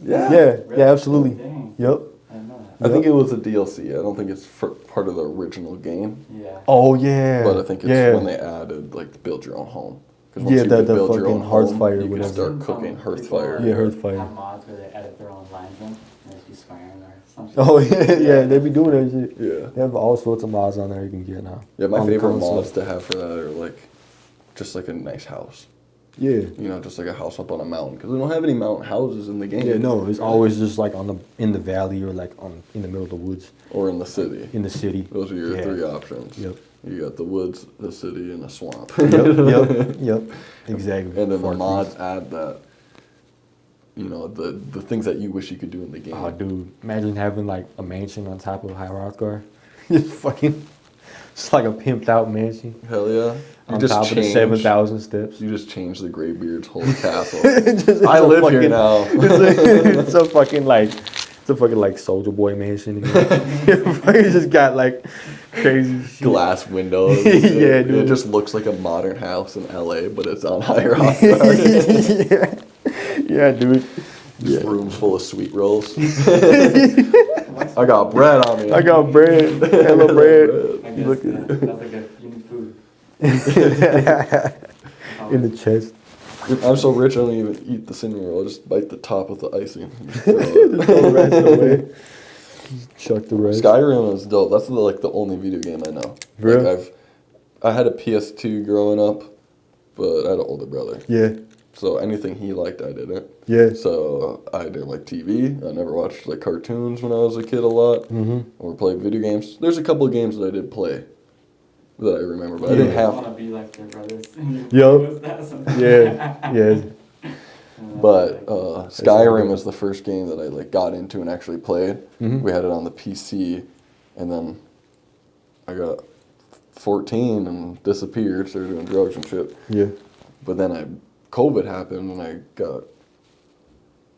Yeah. Yeah, absolutely. Dang, Yep. I didn't know that. I think it was a DLC. I don't think it's part of the original game. Yeah. Oh, yeah. But I think it's yeah. when they added, like, build your own home. 'Cause Yeah, you the could build your fucking own hearth home, fire, you could whatever. start cooking hearth fire. Yeah, hearth fire. Have mods where they edit their own lines in, and it's be swearing or something. Oh, yeah, they be doing that shit. Yeah. They have all sorts of mods on there you can get now. Yeah, my On the favorite console. mods to have for that are, like, just like a nice house. Yeah. You know, just like a house up on a mountain, because we don't have any mountain houses in the game. Yeah, no, it's always just like in the valley or like in the middle of the woods. Or in the city. In the city. Those are your Yeah. 3 options. Yep. You got the woods, the city, and a swamp. Yep. Exactly. And then the Far mods east. add that, you know, the things that you wish you could do in the game. Oh, dude, imagine having like a mansion on top of High Rothgar. Just fucking, it's like a pimped out mansion Hell yeah. You on just top of the change- 7,000 steps. You just changed the Greybeard's whole castle. It's I a live here fucking- now. It's a fucking like Soldier Boy mansion. It's just got like crazy shit. Glass windows. Yeah, dude. It just looks like a modern house in LA, but it's on High Rothgar. Yeah, dude. Just rooms full of sweet rolls. I got bread on me. I got bread. Hello, bread. I guess Look yeah, at that's like you need food. in the chest. I'm so rich I don't even eat the cinnamon roll. I just bite the top with the icing. Just throw the rest away. Just chuck the rest. Skyrim is dope. That's the only video game I know. Really? Like I had a PS2 growing up, but I had an older brother. Yeah. So anything he liked, I didn't. Yeah. So I didn't like TV. I never watched like cartoons when I was a kid a lot, or played video games. There's a couple of games that I did play that I remember, but I didn't I have. want to be like their brothers. Yup. Yeah. Yeah. But Skyrim was the first game that I like got into and actually played. Mm-hmm. We had it on the PC, and then I got 14 and disappeared, started doing drugs and shit. Yeah. But then COVID happened and I got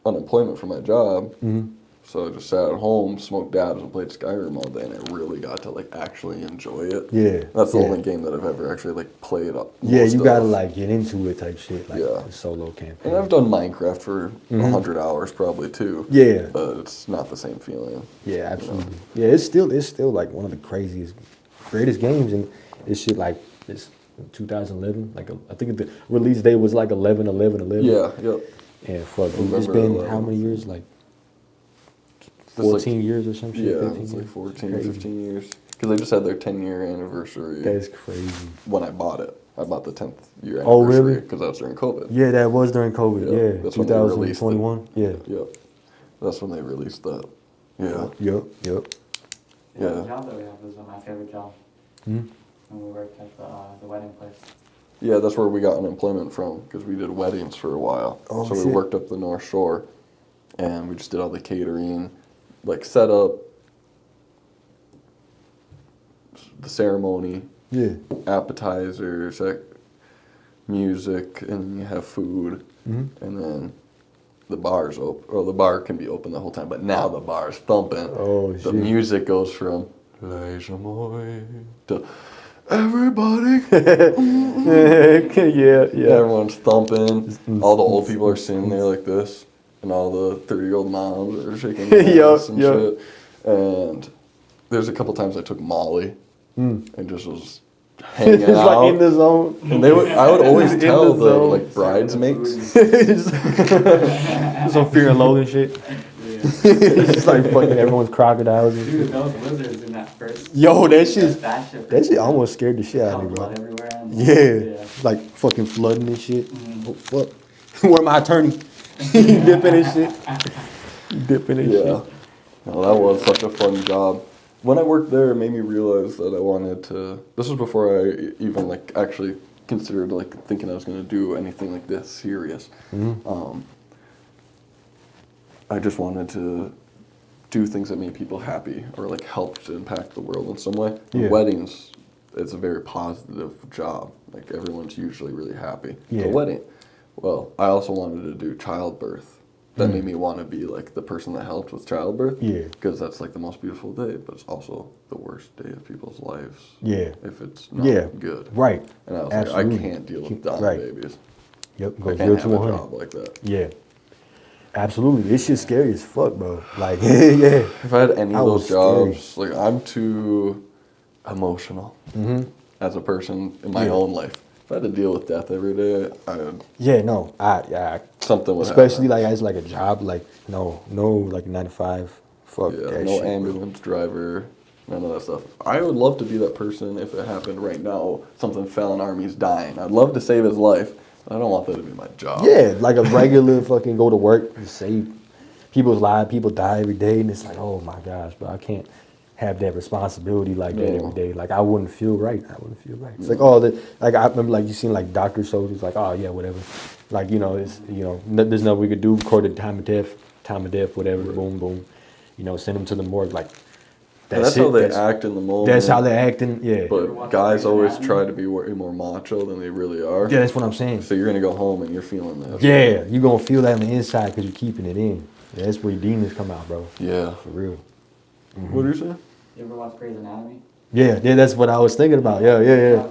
unemployment for my job. Mm-hmm. So I just sat at home, smoked dabs, and played Skyrim all day, and I really got to like actually enjoy it. Yeah. That's the yeah. only game that I've ever actually like played up. Yeah, most you of. gotta like get into it type shit, like Yeah. a solo campaign. And I've done Minecraft for 100 hours probably too. Yeah. But it's not the same feeling. Yeah, absolutely. Yeah, it's still like one of the greatest games, and it's shit like it's 2011. Like I think the release date was like 11/11/11. Yeah, yep. And fuck, dude, Remember it's been 11. how many years? Like It's like- 14 years or some shit. Yeah, 15 it's like years? 14, Crazy. 15 years. Because they just had their 10-year anniversary That's crazy. when I bought it. I bought the 10th year anniversary. Oh, really? Because that was during COVID. Yeah, that was during COVID. Yeah, Yeah, that's when they released it. 2021. Yeah. Yep. That's when they released that. Yeah. Yep. Yeah, Yeah. the job that we have was my favorite job. Hmm? When we worked at the wedding place. Yeah, that's where we got unemployment from, because we did weddings for a while. Oh, so shit. we worked up the North Shore, and we just did all the catering, like setup, the ceremony, Yeah. appetizers, music, and you have food, and then the bar's open, or the bar can be open the whole time, but now the bar's thumping. Oh, The shit. music goes from Les Amours to everybody. yeah. Everyone's thumping. All the old people are sitting there like this, and all the 30-year-old moms are shaking their Yup, ass and yup. shit. And there's a couple times I took Molly and just was hanging It's out. like in the zone. And I would always In tell the the zone. like bridesmaids. Some Fear and Loathing shit. It's just like fucking everyone's crocodiles and shit. Dude, those lizards in that first. Yo, that shit That shit almost scared the shit out of me, blood bro. everywhere. And Yeah, like fucking flooding and shit. Oh fuck, where my attorney? He dipping and shit. He dipping and Yeah. shit. No, that was such a fun job. When I worked there, it made me realize that I wanted to. This was before I even like actually considered like thinking I was going to do anything like this serious. I just wanted to do things that made people happy or like help to impact the world in some way. Yeah. Weddings, it's a very positive job. Like everyone's usually really happy. Yeah. It's a wedding. Well, I also wanted to do childbirth. That made me want to be like the person that helped with childbirth. Yeah. Because that's like the most beautiful day, but it's also the worst day of people's lives. Yeah. If it's not Yeah. good. Right. And I was Absolutely. like, I can't deal with dying Right. babies. Yep. I Goes can't 0 have to a 100. job like that. Yeah. Absolutely. This shit's scary as fuck, bro. Like, yeah. If I had any I of was those jobs, like I'm too emotional as a person in my Yeah. own life. If I had to deal with death every day, Yeah, no. I something would especially happen. like as like a job, like no, like 9 to 5. Fuck Yeah, that no shit. ambulance driver, None of that stuff. I would love to be that person if it happened right now. Something fell and Army's dying. I'd love to save his life. But I don't want that to be my job. Yeah, like a regular fucking go to work and save people's lives. People die every day, and it's like, oh my gosh, but I can't have that responsibility like that every day. Like I wouldn't feel right. I wouldn't feel right. It's like like I remember like you seen like doctor soldiers like, oh yeah, whatever. Like it's there's nothing we could do. Recorded time of death, whatever. Right. Boom, boom. Send them to the morgue. Like That's how they act in the moment. That's how they're acting. Yeah. But guys always try to be way more macho than they really are. Yeah, that's what I'm saying. So you're gonna go home and you're feeling that. Yeah, you're gonna feel that on the inside because you're keeping it in. Yeah, that's where your demons come out, bro. Yeah. For real. What are you saying? You ever watch Grey's Anatomy? Yeah, that's what I was thinking about. Yeah.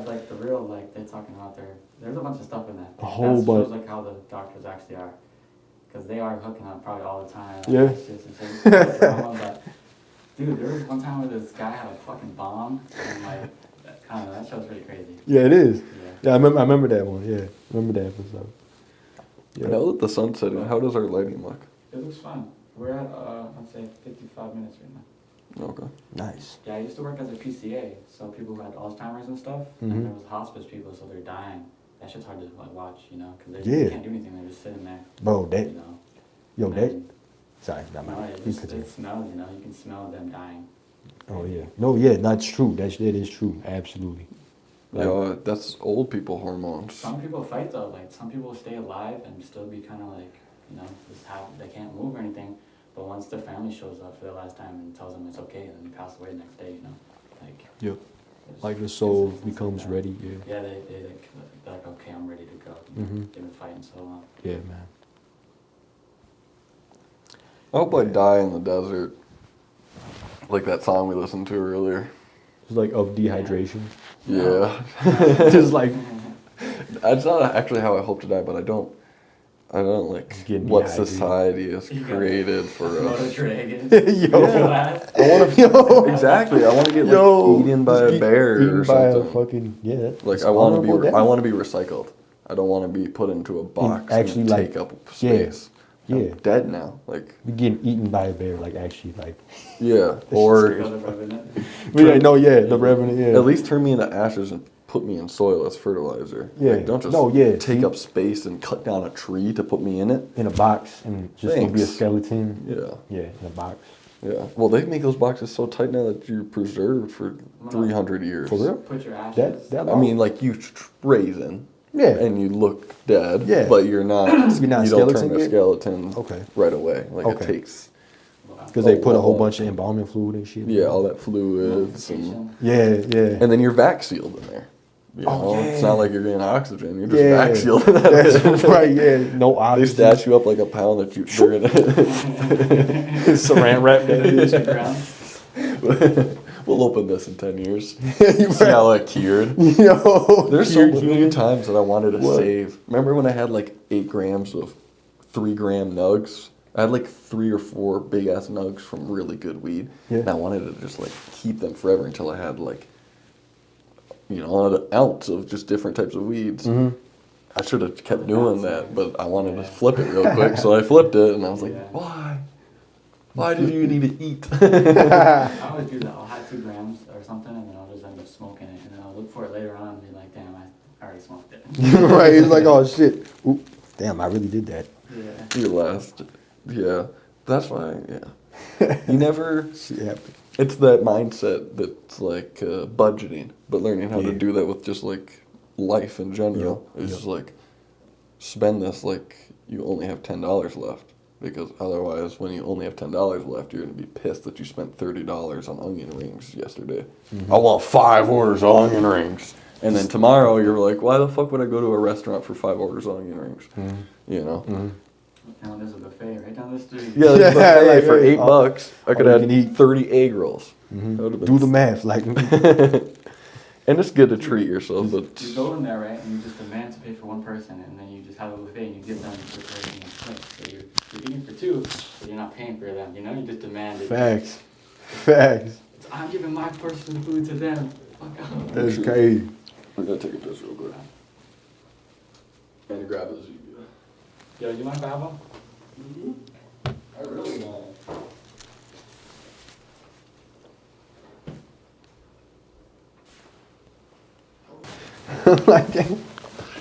Like the real, like they're talking about there's a bunch of stuff in that. A whole bunch. Shows like how the doctors actually are, because they are hooking up probably all the time. Yeah. Like, shit, but, dude, there was one time where this guy had a fucking bomb, and like, I don't know, that show's pretty crazy. Yeah, it is. Yeah. I remember that one. Yeah, remember that episode. Yeah. Now that the sun's setting, how does our lighting look? It looks fun. We're at, I'd say 55 minutes right now. Okay. Nice. Yeah, I used to work as a PCA, so people who had Alzheimer's and stuff, Mhm. and there was hospice people, so they're dying. That shit's hard to like watch, because Yeah. they can't do anything. They're just sitting there, Bro, that you know. yo that. And, Sorry, not no, my. it You just continue. it smells, you can smell them dying. Oh yeah. No, yeah, that's true. That is true. Absolutely. Yeah, that's old people hormones. Some people fight though, like some people stay alive and still be kind of like, just they can't move or anything. But once their family shows up for the last time and tells them it's okay, then they pass away the next day, like. Yep. there's Like the soul instances becomes like that. ready. Yeah. Yeah, they're like, okay, I'm ready to go. Mhm. They've been fighting so long. Yeah, man. I hope I die in the desert. Like that song we listened to earlier. It's like of dehydration. Yeah. Just like That's not actually how I hope to die, but I don't like Getting what dehydrated. society has created for us. Dragon. yo. I want to exactly. I want to get like eaten by a bear or eaten by something. a fucking Like it's I want honorable to be. death. I want to be recycled. I don't want to be put into a box actually, and like, take up space. yeah. I'm dead now. Like You're getting eaten by a bear, like actually, like. yeah, or The revenant. Yeah. at least turn me into ashes and put me in soil as fertilizer. Yeah. Like, don't just No, yeah. take up space and cut down a tree to put me in it. In a box and just gonna be a Thanks. skeleton. Yeah. Yeah, in a box. Yeah. Well, they make those boxes so tight now that you're preserved for 300 years. For real? Put your ashes. That I mean, like you raisin. Yeah. And you look dead. Yeah. But you're not. You're not you don't turn skeleton a yet? skeleton. Okay. Right away. Like Okay. it takes. Because they put a whole lot. bunch of embalming fluid and shit. Yeah, all that fluids and Yeah. and then you're vac sealed in there. You Oh, know? yeah. It's not like you're getting oxygen. You're just Yeah. vac sealed in that. That's right. Yeah. No They obvious. stash you up like a pound that you. They're gonna. Saran wrap that. We'll open this in 10 years. You See how it cured. Yo, There's so many times that I wanted to What? save. Remember when I had like 8 grams of 3-gram nugs? I had like 3 or 4 big ass nugs from really good weed. Yeah. And I wanted to just like keep them forever until I had like, an ounce of just different types of weeds. Mhm. I should have kept doing that, but I wanted to flip it real quick. So I flipped it and I was like, Yeah. why? Why did you need to eat? I always do that. I'll have 2 grams or something, and then I'll just end up smoking it, and then I'll look for it later on and be like, damn, I already smoked it. Right. It's like, oh shit. Oop, damn, I really did that. Yeah. Your last. Yeah. That's why, yeah. You never. Shit happened. It's that mindset that's like budgeting, but learning how to Yeah. do that with just like life in general. Yep, It's yep. just like spend this like you only have $10 left. Because otherwise, when you only have $10 left, you're gonna be pissed that you spent $30 on onion rings yesterday. Mm-hmm. I want 5 orders of onion rings, and then tomorrow you're like, why the fuck would I go to a restaurant for 5 orders of onion rings? You know? Now there's a buffet right down the street. Yeah, there's a Yeah, buffet like, for hey, $8. I could all you have can eat. 30 egg rolls. That would've been Do the math, like. And it's good to treat yourself, but You go in there, right, and you just demand to pay for 1 person, and then you just have a buffet and you give them the person in place. So you're eating for 2, but you're not paying for them, you just demand it. Facts. Facts. I'm giving my portion of food to them. Fuck out. That's crazy. I'm gonna take a piss real quick. And grab this. Yo, you want Baba? I really want. Like,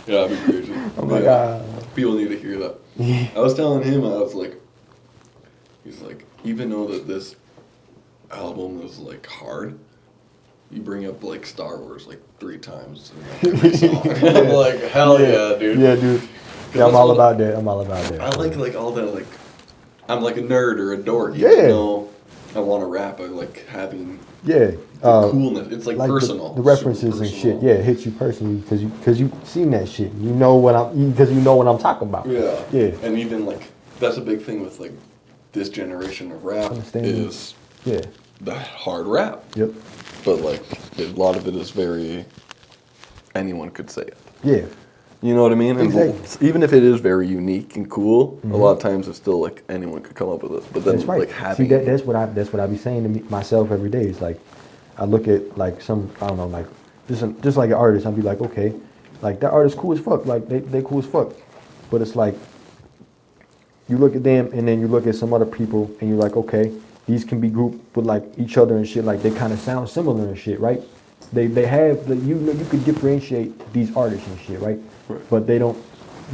Yeah, that'd be crazy. I'm like, People need to hear that. yeah. I was telling him, I was like, he's like, even though that this album is like hard, you bring up like Star Wars like 3 times in like every song. I'm like, hell yeah, dude. Yeah, dude. Yeah, I'm all about that. I'm all about that. I like all that, like, I'm like a nerd or a dork. Yeah. Even though I want to rap, I like having Yeah. the coolness. It's like the- personal. The, references super and shit, personal. yeah, it hits you personally because you seen that shit. You know what I'm talking about. Yeah. Yeah. And even like that's a big thing with like this generation of rap Understanding. is Yeah. the hard rap. Yep. But like a lot of it is very anyone could say it. Yeah. You know what I mean? And Exactly. even if it is very unique and cool, a lot of times it's still like anyone could come up with it. But then That's right. like having See, that's what I be saying to myself every day. It's like I look at like some, I don't know, like just like an artist. I'll be like, okay, like that artist cool as fuck. Like they cool as fuck. But it's like you look at them and then you look at some other people and you're like, okay, these can be grouped with like each other and shit. Like they kind of sound similar and shit, right? They have you know you could differentiate these artists and shit, right? Right. But they don't,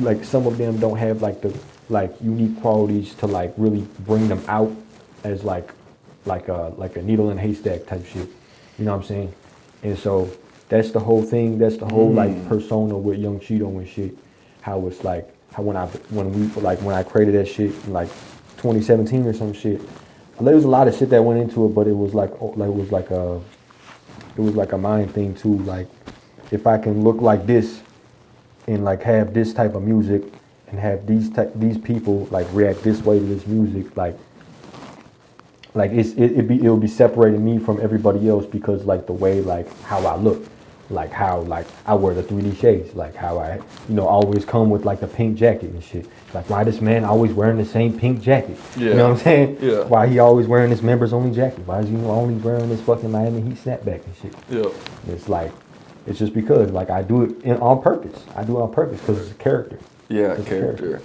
like some of them don't have like the like unique qualities to like really bring them out as like a needle in a haystack type shit. You know what I'm saying? And so that's the whole thing. That's the whole like persona with Young Cheeto and shit. How it's like how when I created that shit in like 2017 or some shit. There was a lot of shit that went into it, but it was like a mind thing too. Like if I can look like this and like have this type of music and have these people like react this way to this music, like it'll be separating me from everybody else because like the way like how I look, like how like I wear the 3D shades, like how I always come with like the pink jacket and shit. Like why this man always wearing the same pink jacket? Yeah. You know what I'm saying? Yeah. Why he always wearing this members only jacket? Why is he only wearing this fucking Miami Heat snapback and shit? Yeah. It's like it's just because like I do it on purpose. I do it on purpose because it's a character. Yeah, It's a character.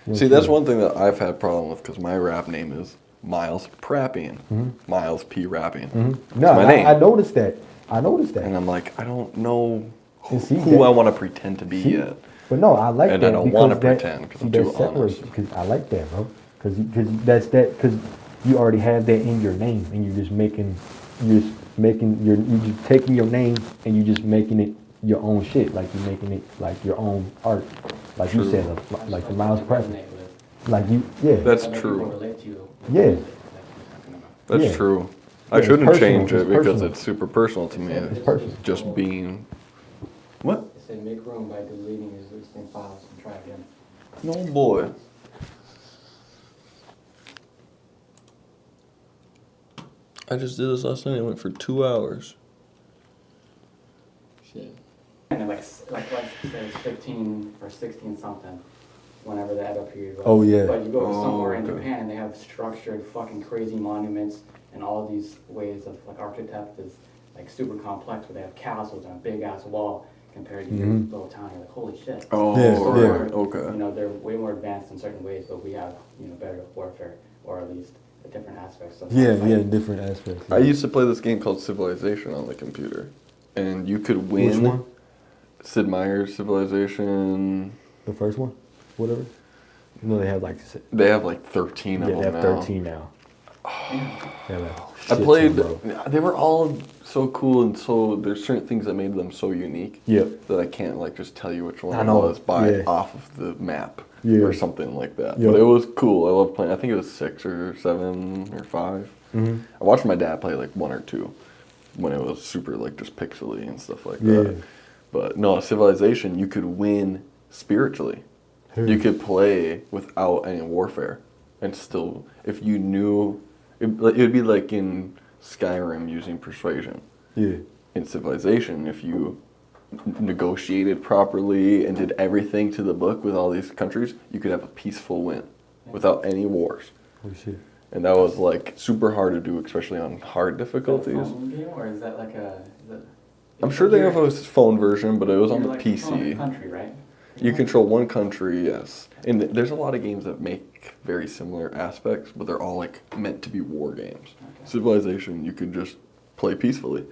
You know, See, that's yeah. one thing that I've had problem with because my rap name is Miles Prapping. Miles P. Rapping. No, my name. I noticed that. And I'm like, I don't know And see, who that- I want to pretend to be See? yet. But no, I like And that. I don't because wanna that- pretend 'cause see, I'm that too separates- honest. 'cause I like that, bro. Because you already have that in your name, and you're just taking your name and you're just making it your own shit. Like you're making it like your own art. Like you True. said, like the Miles Pratt. Resonate with Like you, yeah. That's other true. people relate to you with Yeah. the music that you're talking about. That's Yeah. true. Yeah, I it's shouldn't personal, change it it's because personal. it's super personal to me. It's personal. Just being. What? It said make room by deleting existing files and try again. No boy. I just did this last night. It went for 2 hours. Shit. And then like say it's 15 or 16 something, whenever the Edo period was. Oh, yeah. But you go to Oh, somewhere in okay. Japan and they have structured fucking crazy monuments and all these ways of like architect is like super complex where they have castles and a big ass wall compared to your little town. You're like, holy shit. Oh, Yeah, So yeah. we're, Okay. You know, they're way more advanced in certain ways, but we have, you know, better warfare or at least the different aspects of Yeah, fighting. yeah, different aspects. I used to play this game called Civilization on the computer, and you could win. Which one? Sid Meier's Civilization. The first one, whatever. You know they have like They have like 13 of yeah, them they have now. 13 now. Yeah, like, I shit played. ton, bro. They were all so cool, and so there's certain things that made them so unique. Yep. That I can't like just tell you which one I it know, was by yeah. off of the map Yeah. or something like that. Yep. But it was cool. I love playing. I think it was 6 or 7 or 5. Mm-hmm. I watched my dad play like 1 or 2 when it was super like just pixely and stuff like Yeah. that. But no, Civilization, you could win spiritually. Hmm. You could play without any warfare, and still, if you knew, it would be like in Skyrim using persuasion. Yeah. In Civilization, if you negotiated properly and did everything to the book with all these countries, you could have a peaceful win without any wars. Oh shit. And that was like super hard to do, especially on hard Is that a difficulties. phone game or is that like a? I'm sure they have a phone version, but it was on the You're like controlling a PC. country, right? You control one country, yes. And there's a lot of games that make very similar aspects, but they're all like meant to be war games. Okay. Civilization, you could just play peacefully.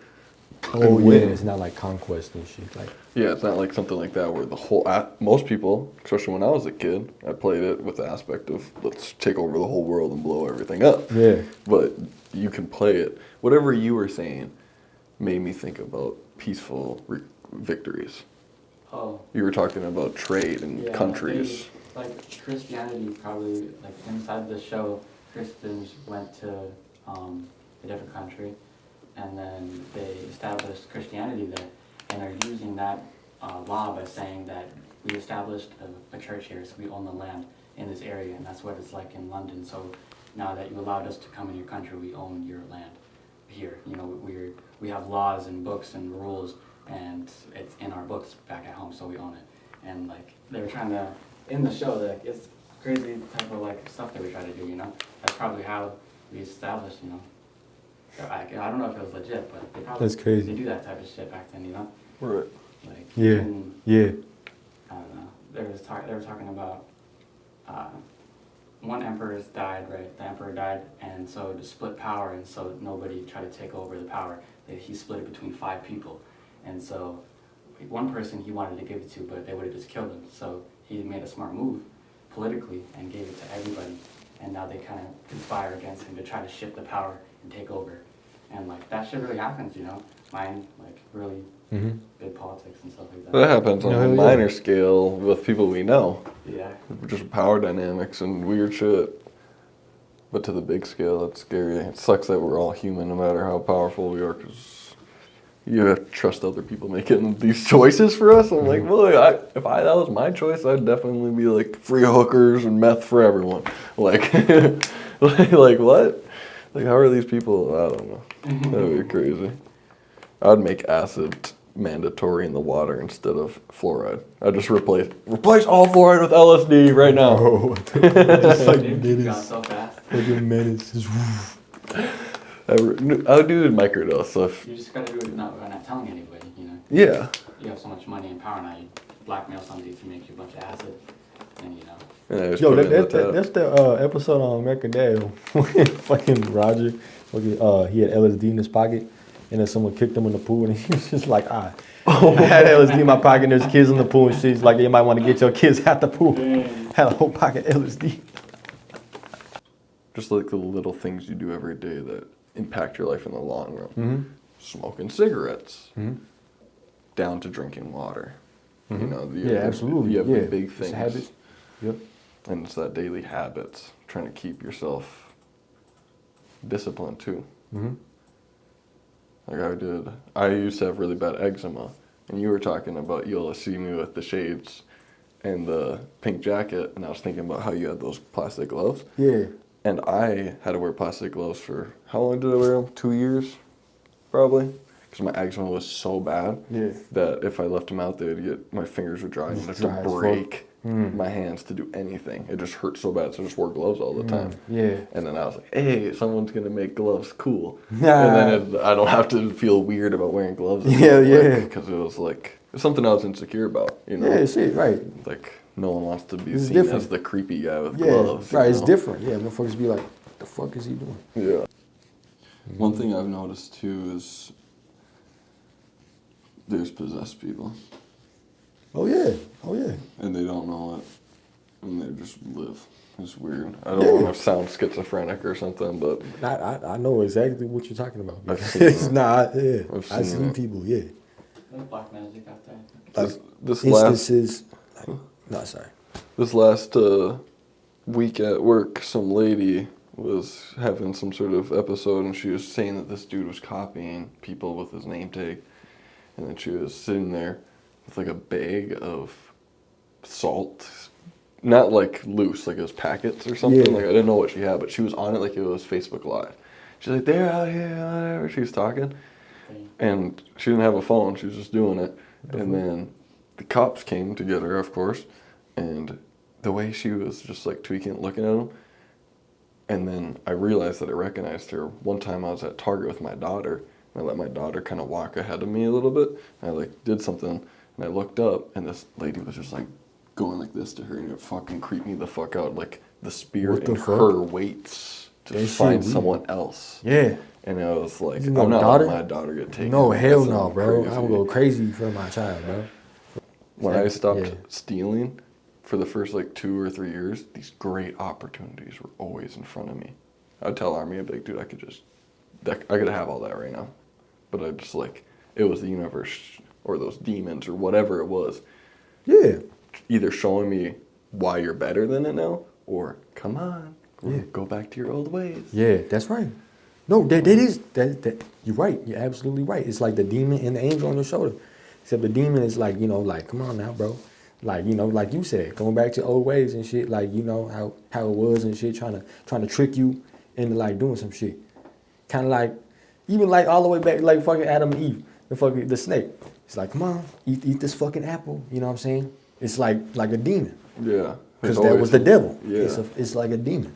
Oh and yeah, win. it's not like conquest and shit. Like Yeah, it's not like something like that where the whole most people, especially when I was a kid, I played it with the aspect of let's take over the whole world and blow everything up. yeah, But you can play it. Whatever you were saying made me think about peaceful victories. Oh. You were talking about trade and Yeah, countries. like Christianity probably, like inside the show, Christians went to a different country, and then they established Christianity there, and are using that law by saying that we established a church here, so we own the land in this area, and that's what it's like in London. So now that you allowed us to come in your country, we own your land here. You know, we have laws and books and rules, and it's in our books back at home, so we own it. And like they were trying to, in the show, like it's crazy type of like stuff that we try to do, you know. That's probably how we established, you know. I don't know if it was legit, but they probably That's crazy. they do that type of shit back then, you know. Right. Like yeah, even, yeah. I don't know. They were talking about one emperor died, right? The emperor died, and so to split power, and so nobody tried to take over the power. He split it between 5 people, and so one person he wanted to give it to, but they would have just killed him. So he made a smart move politically and gave it to everybody, and now they kind of conspire against him to try to shift the power and take over. And like that shit really happens, you know. Mind like really big politics and stuff like that. That happens on No, a yeah. minor scale with people we know. Yeah. Just power dynamics and weird shit. But to the big scale, it's scary. It sucks that we're all human, no matter how powerful we are, because you have to trust other people making these choices for us. I'm like, well, if that was my choice, I'd definitely be like free hookers and meth for everyone. Like, like what? Like, how are these people? I don't know. That'd be crazy. I'd make acid mandatory in the water instead of fluoride. I'd just replace all fluoride with LSD right now. Oh, Just like gone menace. so fast. Like a menace. Just I would do it in microdose. So if, You just gotta do it not telling anybody, you know. yeah. You have so much money and power now, you blackmail somebody to make you a bunch of acid, and you know. And I just Yo, put it in the tap. that's the episode on American Dad when fucking Roger, he had LSD in his pocket, and then someone kicked him in the pool, and he was just like, I had LSD in my pocket, and there's kids in the pool, and shit. He's like, you might want to get your kids out the pool. Had a whole pocket of LSD. Just like the little things you do every day that impact your life in the long run. Mm-hmm. Smoking cigarettes, Mhm. down to drinking water. You know, Yeah, absolutely. You have Yeah. the big It's things. habits. Yep. And it's that daily habits, trying to keep yourself disciplined too. Mm-hmm. Like I used to have really bad eczema, and you were talking about you'll see me with the shades and the pink jacket, and I was thinking about how you had those plastic gloves. Yeah. And I had to wear plastic gloves for, how long did I wear them? 2 years, probably. Because my eczema was so bad Yeah. that if I left them out, my fingers would dry and I'd have Dry to as fuck. break my hands to do anything. It just hurt so bad, so I just wore gloves all the time. Yeah. And then I was like, hey, someone's going to make gloves cool. Nah. And then I don't have to feel weird about wearing gloves. Yeah, yeah. Because it was like, it's something I was insecure about, you know? Yeah, shit, right. Like, no one wants to be It's seen different. as the creepy guy with Yeah, gloves. you right. It's know? different. Yeah, motherfuckers be like, what the fuck is he doing? Yeah. One thing I've noticed too is there's possessed people, Oh yeah. Oh yeah. and they don't know it, and they just live. It's weird. I don't want to sound schizophrenic or something, but I know exactly what you're talking about. I've seen It's it. not. Yeah. I've I've seen seen it. people. Yeah. Like black magic out there. this last Instances. Like, no, sorry. week at work, some lady was having some sort of episode, and she was saying that this dude was copying people with his name tag, and then she was sitting there with like a bag of salt, not like loose, like it was packets or something. Yeah. Like I didn't know what she had, but she was on it like it was Facebook Live. She's like, they're out here, whatever. She was talking, and she didn't have a phone. She was just doing it, and then the cops came to get her, of course, and the way she was just like tweaking, looking at him. And then I realized that I recognized her. One time I was at Target with my daughter, and I let my daughter kind of walk ahead of me a little bit. And I like did something, and I looked up, and this lady was just like going like this to her, and it fucking creeped me the fuck out. Like the spirit What the in fuck? her waits to That shit find weird. someone else. Yeah. And I was like, You I'm know, not daughter? letting my daughter get taken. No, hell That's no, bro. crazy. I'm gonna go crazy for my child, bro. When I stopped Yeah. stealing for the first like 2 or 3 years, these great opportunities were always in front of me. I'd tell Army, I'd be like, dude, I could have all that right now. But I just like, it was the universe or those demons or whatever it was, Yeah. either showing me why you're better than it now, or come on, Yeah. go back to your old ways. Yeah, that's right. No, that you're right. You're absolutely right. It's like the demon and the angel on your shoulder. Except the demon is like, like, come on now, bro. Like, like you said, going back to old ways and shit, like, how it was and shit, trying to trick you into like doing some shit. Kinda like even like all the way back like fucking Adam and Eve, the snake. It's like, come on, eat this fucking apple, you know what I'm saying? It's like a demon. Yeah. Because that was the devil. Yeah. It's like a demon.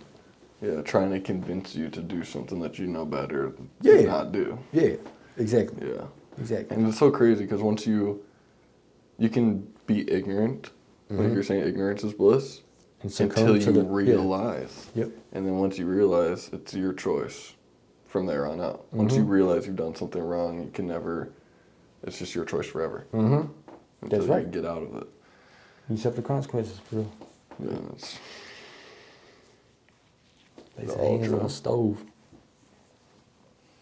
Yeah, trying to convince you to do something that you know better Yeah. to not do. Yeah, exactly. Yeah. Exactly. And it's so crazy because once you can be ignorant, like you're saying, ignorance is bliss, And succumb until to you the- realize. Yep. And then once you realize, it's your choice from there on out. Once you realize you've done something wrong, you can never, it's just your choice forever. Mm-hmm. Until That's you right. get out of it. You accept the consequences, bro. Yeah, it's Place The the hands on ultra. the stove.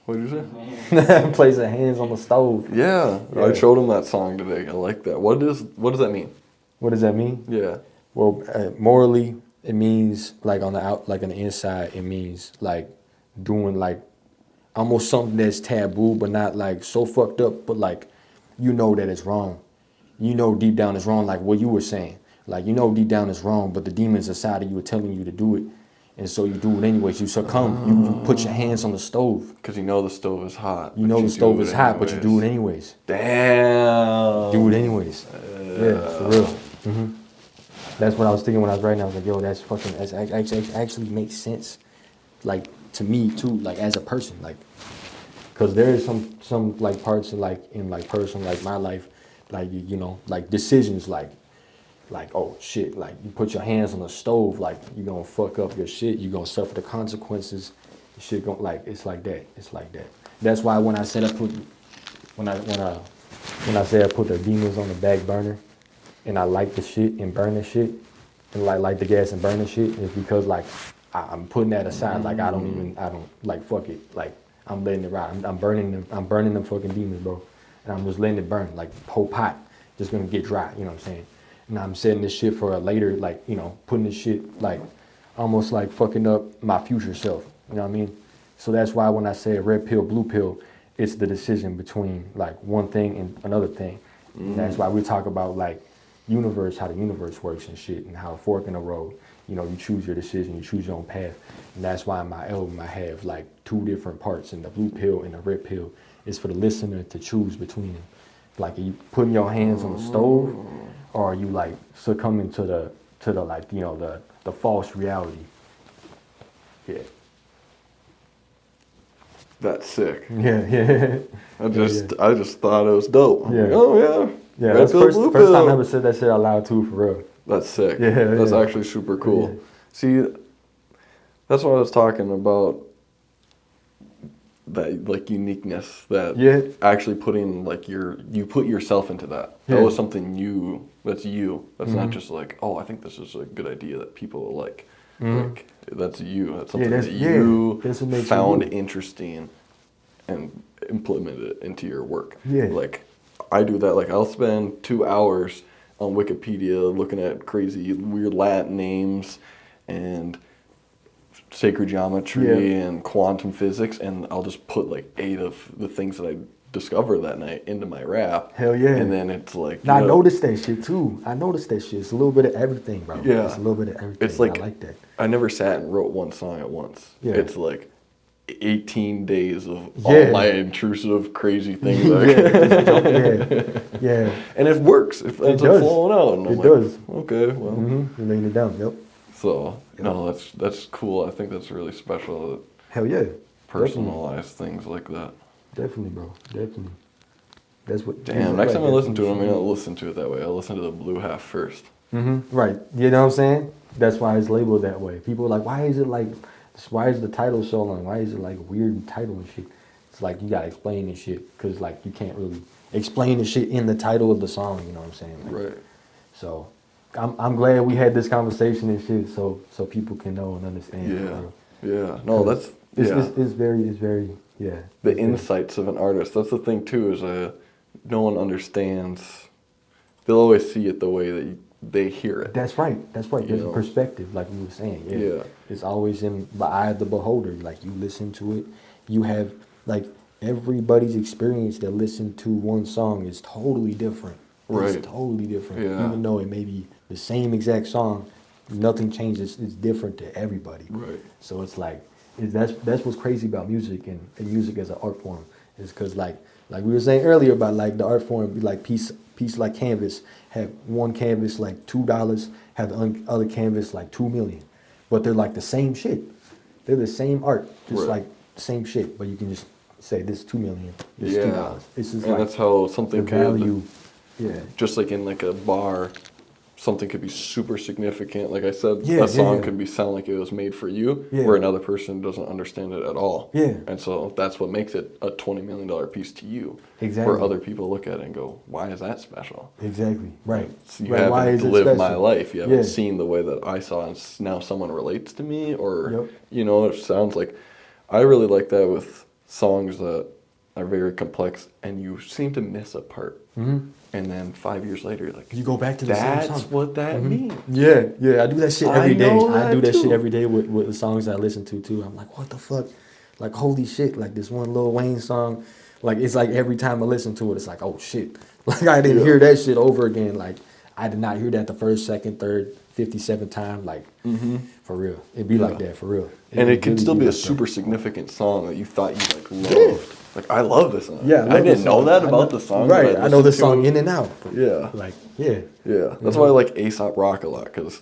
what did you say? Place the hands on the stove. Yeah, Yeah. I showed him that song today. I like that. What does that mean? What does that mean? Yeah. Well, morally, it means like on the inside, it means like doing like almost something that's taboo, but not like so fucked up, but like that it's wrong. Deep down it's wrong, like what you were saying. Like deep down it's wrong, but the demons inside of you are telling you to do it, and so you do it anyways. You succumb. You put your hands on the stove. Because the stove is hot. You but know the stove do is it hot, but you do it anyways. anyways. Damn. Do it anyways. Yeah, for real. Hmm. That's what I was thinking when I was writing. I was like, yo, that's actually makes sense, like to me too, like as a person, like, cause there is some like parts of like in like personal like my life, like like decisions like oh shit, like you put your hands on the stove, like you gonna fuck up your shit, you gonna suffer the consequences. Shit gon' like it's like that. It's like that. That's why when I said when I say I put the demons on the back burner, and I light the shit and burn the shit, and light the gas and burn the shit, is because like I'm putting that aside. Like I don't like fuck it. Like I'm letting it ride. I'm burning them fucking demons, bro. And I'm just letting it burn. Like whole pot just gonna get dry. You know what I'm saying? And I'm setting this shit for a later, like putting this shit like almost like fucking up my future self. You know what I mean? So that's why when I say red pill, blue pill, it's the decision between like one thing and another thing. And that's why we talk about like how the universe works and shit, and how a fork in the road. You choose your decision, you choose your own path. And that's why in my album I have like 2 different parts, and the blue pill and the red pill is for the listener to choose between them. Like, are you putting your hands on the stove, or are you like succumbing to the like, the false reality? Yeah. That's sick. Yeah. I just thought it was dope. I'm Yeah. like, oh yeah. Yeah, Red that's pill, first blue time pill. I ever said that shit out loud too, for real. That's sick. Yeah, That's yeah. actually super cool. Yeah. See, that's what I was talking about. That like uniqueness, that actually putting like you put yourself into that. That Yeah. was something that's you. That's not Mhm. just like, oh, I think this is a good idea that people will like. Mhm. Like that's you. That's something that's- that yeah, you that's what makes found you. interesting and implemented it into your work. Yeah. Like I do that. Like I'll spend 2 hours on Wikipedia looking at crazy weird Latin names and sacred geometry and quantum physics, and I'll just put like 8 of the things that I discovered that night into my rap. Hell yeah. And then it's like Now, I noticed that shit too. I noticed that shit. It's a little bit of everything, bro. Yeah. It's a little bit of everything. It's like I like that. I never sat and wrote one song at once. Yeah. It's like 18 days of Yeah. all my intrusive, crazy things. Yeah. And it works. It ends up does. flowing out. And I'm It like, does. okay, well. Mm-hmm. You're laying it down. Yep. So, no, that's cool. I think that's really special that Hell yeah. personalize things like that. Definitely, bro. Definitely. That's what. Damn, next time I listen to it, I'm going to listen to it that way. I'll listen to the blue half first. Mm-hmm. Right. You know what I'm saying? That's why it's labeled that way. People are like, why is it like why is the title so long? Why is it like weird title and shit? It's like you gotta explain this shit because like you can't really explain the shit in the title of the song. You know what I'm saying? Like, Right. So I'm glad we had this conversation and shit, so people can know and understand. Yeah. No, that's It's very yeah. the insights of an artist. That's the thing too. Is no one understands. They'll always see it the way that they hear it. That's right. There's You a know? perspective, like we were saying. Yeah. It's always in the eye of the beholder. Like you listen to it, you have like everybody's experience that listened to one song is totally different. Right. It's totally different. Yeah. Even though it may be the same exact song, nothing changes. It's different to everybody. Right. So it's like that's what's crazy about music and music as an art form is because like we were saying earlier about like the art form like piece like canvas have one canvas like $2, have the other canvas like 2 million, but they're like the same shit. They're the same art, just Right. like same shit, but you can just say this 2 million, this Yeah. $2. It's just And like that's how the something value. could, Yeah. just like in like a bar, something could be super significant. Like I said, Yeah, a song yeah. could sound like it was made for you, Yeah. where another person doesn't understand it at all. Yeah. And so that's what makes it a $20 million piece to you. Exactly. Where other people look at it and go, why is that special? Exactly. Right. So you Right. Why haven't is it lived my special? life. You haven't Yeah. seen the way that I saw, and now someone relates to me, or Yep. it sounds like. I really like that with songs that are very complex, and you seem to miss a part, and then 5 years later, you're like, You go back to the same that's song. what that means. Yeah, I do that shit every day. know I do that that shit too. every day with the songs I listen to too. I'm like, what the fuck? Like, holy shit! Like this one Lil Wayne song, like it's like every time I listen to it, it's like, oh shit! Like I didn't hear that shit over again. Like I did not hear that the first, second, third, 57th time. Like for real, it'd be like that for real. And it could really still be a like that. super significant song that you thought you like loved. Like I love this song. Yeah, I didn't know that about the song. but Right, I know the listened to song it. in and out. Yeah. Like yeah. Yeah, that's why I like Aesop Rock a lot, because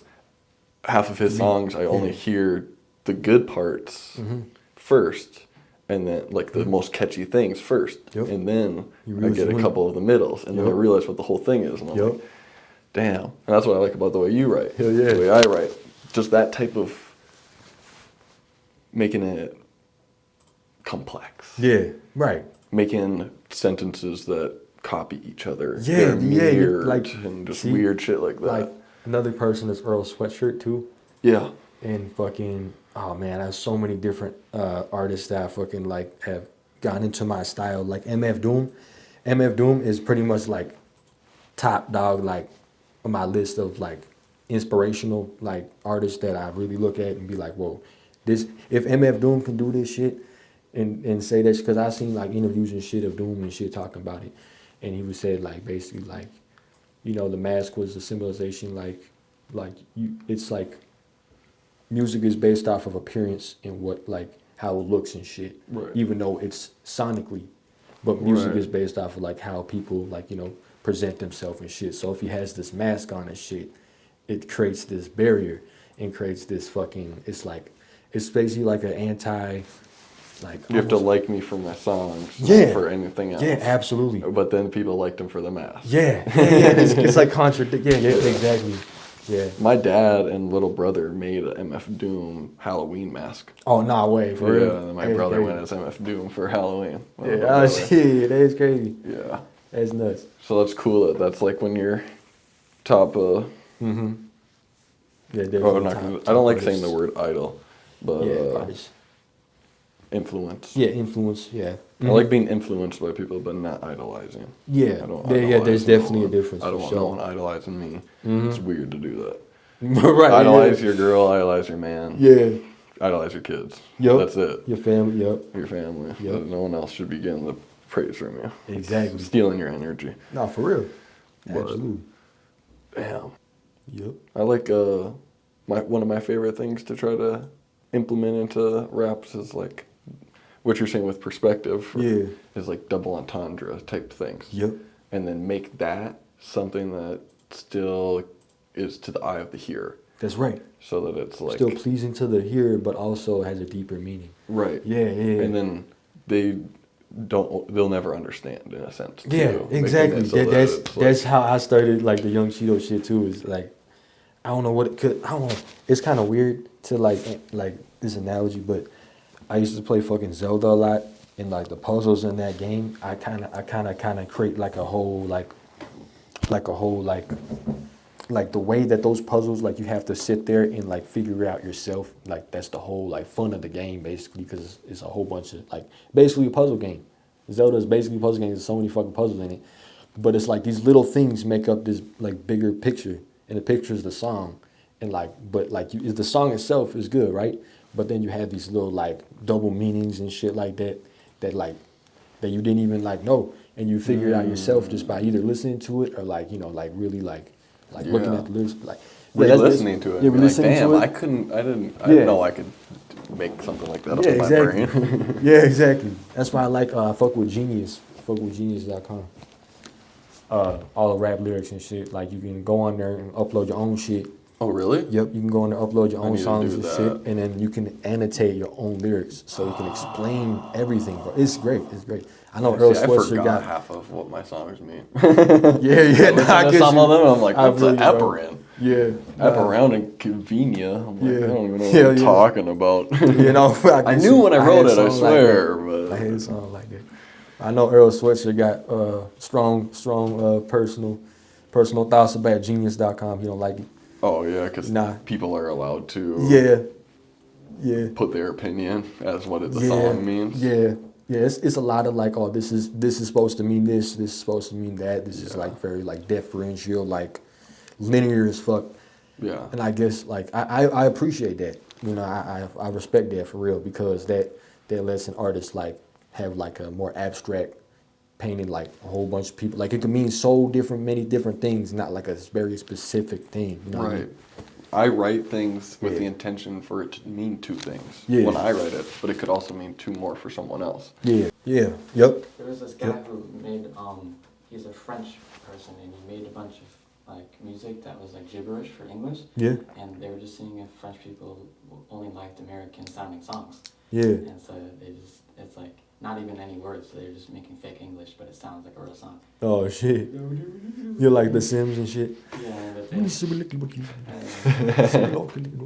half of his songs I only hear the good parts first, and then like the most catchy things first, Yep. and then You I really get a see- couple of the middles, and then I Yep. realize what the whole thing is, and I'm Yep. like, damn. And that's what I like about the way you write, Hell yeah. the way I write, just that type of making it complex. Yeah, right. Making sentences that copy each other. Yeah, They're yeah, you- mirrored like, and just see, weird shit like that. Like another person is Earl Sweatshirt too. Yeah. And fucking, oh man, I have so many different artists that I fucking like have gone into my style. Like MF Doom. MF Doom is pretty much like top dog, like on my list of like inspirational like artists that I really look at and be like, whoa, this if MF Doom can do this shit and say that, because I seen like interviews and shit of Doom and shit talking about it, and he would say like basically like, the mask was a symbolization like you, it's like music is based off of appearance and what like how it looks and shit. Right. Even though it's sonically, but music Right. is based off of like how people like present themselves and shit. So if he has this mask on and shit, it creates this barrier and creates this fucking. It's basically like an anti. Like You have to almost- like me for my songs, Yeah. not for anything else. Yeah, absolutely. But then people liked him for the mask. Yeah. It's like contradict. Yeah, exactly. Yeah. My dad and little brother made a MF Doom Halloween mask. Oh, nah, way for Yeah, real. and then my That's brother crazy. went as MF Doom for Halloween. My Yeah, little oh brother. shit, that is crazy. Yeah. That's nuts. So that's cool that's like when you're top Yeah, I definitely. don't like saying the word idol, but Yeah, artist. influence. Yeah, influence. Yeah. I like being influenced by people, but not idolizing. Yeah. I don't Yeah, there's idolize definitely no a one. difference. I don't for want no sure. one idolizing me. It's weird to do that. Right. Idolize yeah. your girl, idolize your man. Yeah. Idolize your kids. Yep. That's it. Your family. Yep. Your family. Yep. No one else should be getting the praise from you. Exactly. Stealing your energy. No, for real. But- Absolutely. Damn. Yep. I like one of my favorite things to try to implement into raps is like what you're saying with perspective. Yeah. Is like double entendre type things. Yep. And then make that something that still is to the eye of the hearer. That's right. So that it's like Still pleasing to the hearer, but also has a deeper meaning. right. Yeah. And then they'll never understand in a sense. Yeah, too, making exactly. it so that it's like- That's how I started like the Young Cheeto shit too. Is like I don't know what it could. I don't know. It's kind of weird to like this analogy, but I used to play fucking Zelda a lot, and like the puzzles in that game, I kind of create like a whole like the way that those puzzles, like you have to sit there and like figure it out yourself. Like that's the whole like fun of the game basically, because it's a whole bunch of like basically a puzzle game. Zelda is basically a puzzle game. There's so many fucking puzzles in it, but it's like these little things make up this like bigger picture, and the picture is the song, and like but like the song itself is good, right? But then you have these little like double meanings and shit like that that you didn't even like know, and you figure it out yourself just by either listening to it or like like really like looking at the lyrics like Re-listening to it. Yeah, Like, re-listening damn, to it. I didn't know I could make something like that up in my exactly. brain. Yeah, exactly. That's why I like fuck with Genius. Fuck with Genius.com. All the rap lyrics and shit. Like you can go on there and upload your own shit. Oh, really? Yep, you can go on there, upload your I own need to songs do and that. shit, and then you can annotate your own lyrics, so you can explain everything, bro. It's great. It's great. I know Earl See, I Sweatshirt forgot got. half of what my songs mean. Yeah, I nah, listen I to get some you. of them, I'm like, I what's feel an you, bro. Eperin? Yeah. Eperound and Convenia. I'm like, Yeah. I don't even know what Hell you're yeah. talking about. You know, I knew when I wrote it, I had swear. songs like that. I But had songs like that. I know Earl Sweatshirt got strong personal thoughts about Genius.com. He don't like it. oh yeah, because Nah. people are allowed to Yeah. put their opinion as what the Yeah. song means. Yeah. Yeah, it's a lot of like, oh, this is supposed to mean this is supposed to mean that. This is Yeah. like very like differential, like linear as fuck. Yeah. And I guess like I appreciate that. You know, I respect that for real, because that lets an artist like have like a more abstract painting, like a whole bunch of people. Like it can mean so many different things, not like a very specific thing. You know what I Right. mean? I write things with Yeah. the intention for it to mean two things Yeah. when I write it, but it could also mean two more for someone else. Yeah. Yeah. Yep. There was this guy who made, he's a French person, and he made a bunch of like music that was like gibberish for English. Yeah. And they were just seeing if French people only liked American sounding songs. Yeah. And so it's like not even any words, so they're just making fake English, but it sounds like a real song. Oh shit. You're like The Sims and shit. Yeah, but Yeah, you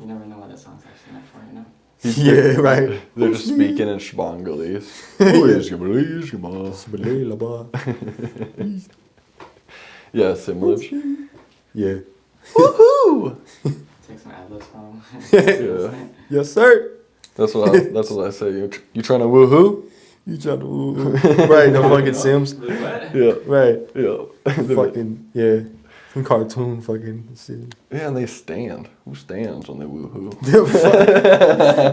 never know what that song's actually meant for, you know? right. They're just speaking in Spanglish. Yeah, Simlish. Yeah. Woohoo! Take some ad-libs from Yeah. Yes, sir. That's what I say. You trying to woohoo? You trying to right? The fucking Sims. Yeah. Right. Yeah. Fucking yeah. Some cartoon fucking Sims. Yeah, and they stand. Who stands when they woohoo?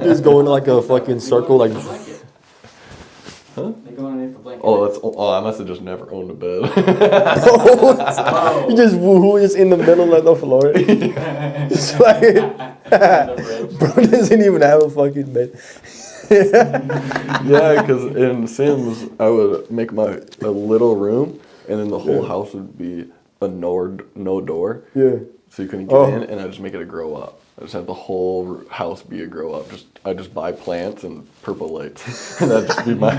Just going like a fucking circle, like. Huh? They go underneath the blanket. Oh, I must have just never owned a bed. You just woohoo, just in the middle of the floor. It's like, bro doesn't even have a fucking bed. Yeah, because in Sims, I would make a little room, and then the whole house would be a no door. Yeah. So you couldn't get in, and I just make it a grow up. I just have the whole house be a grow up. I just buy plants and purple lights, and that'd just be my.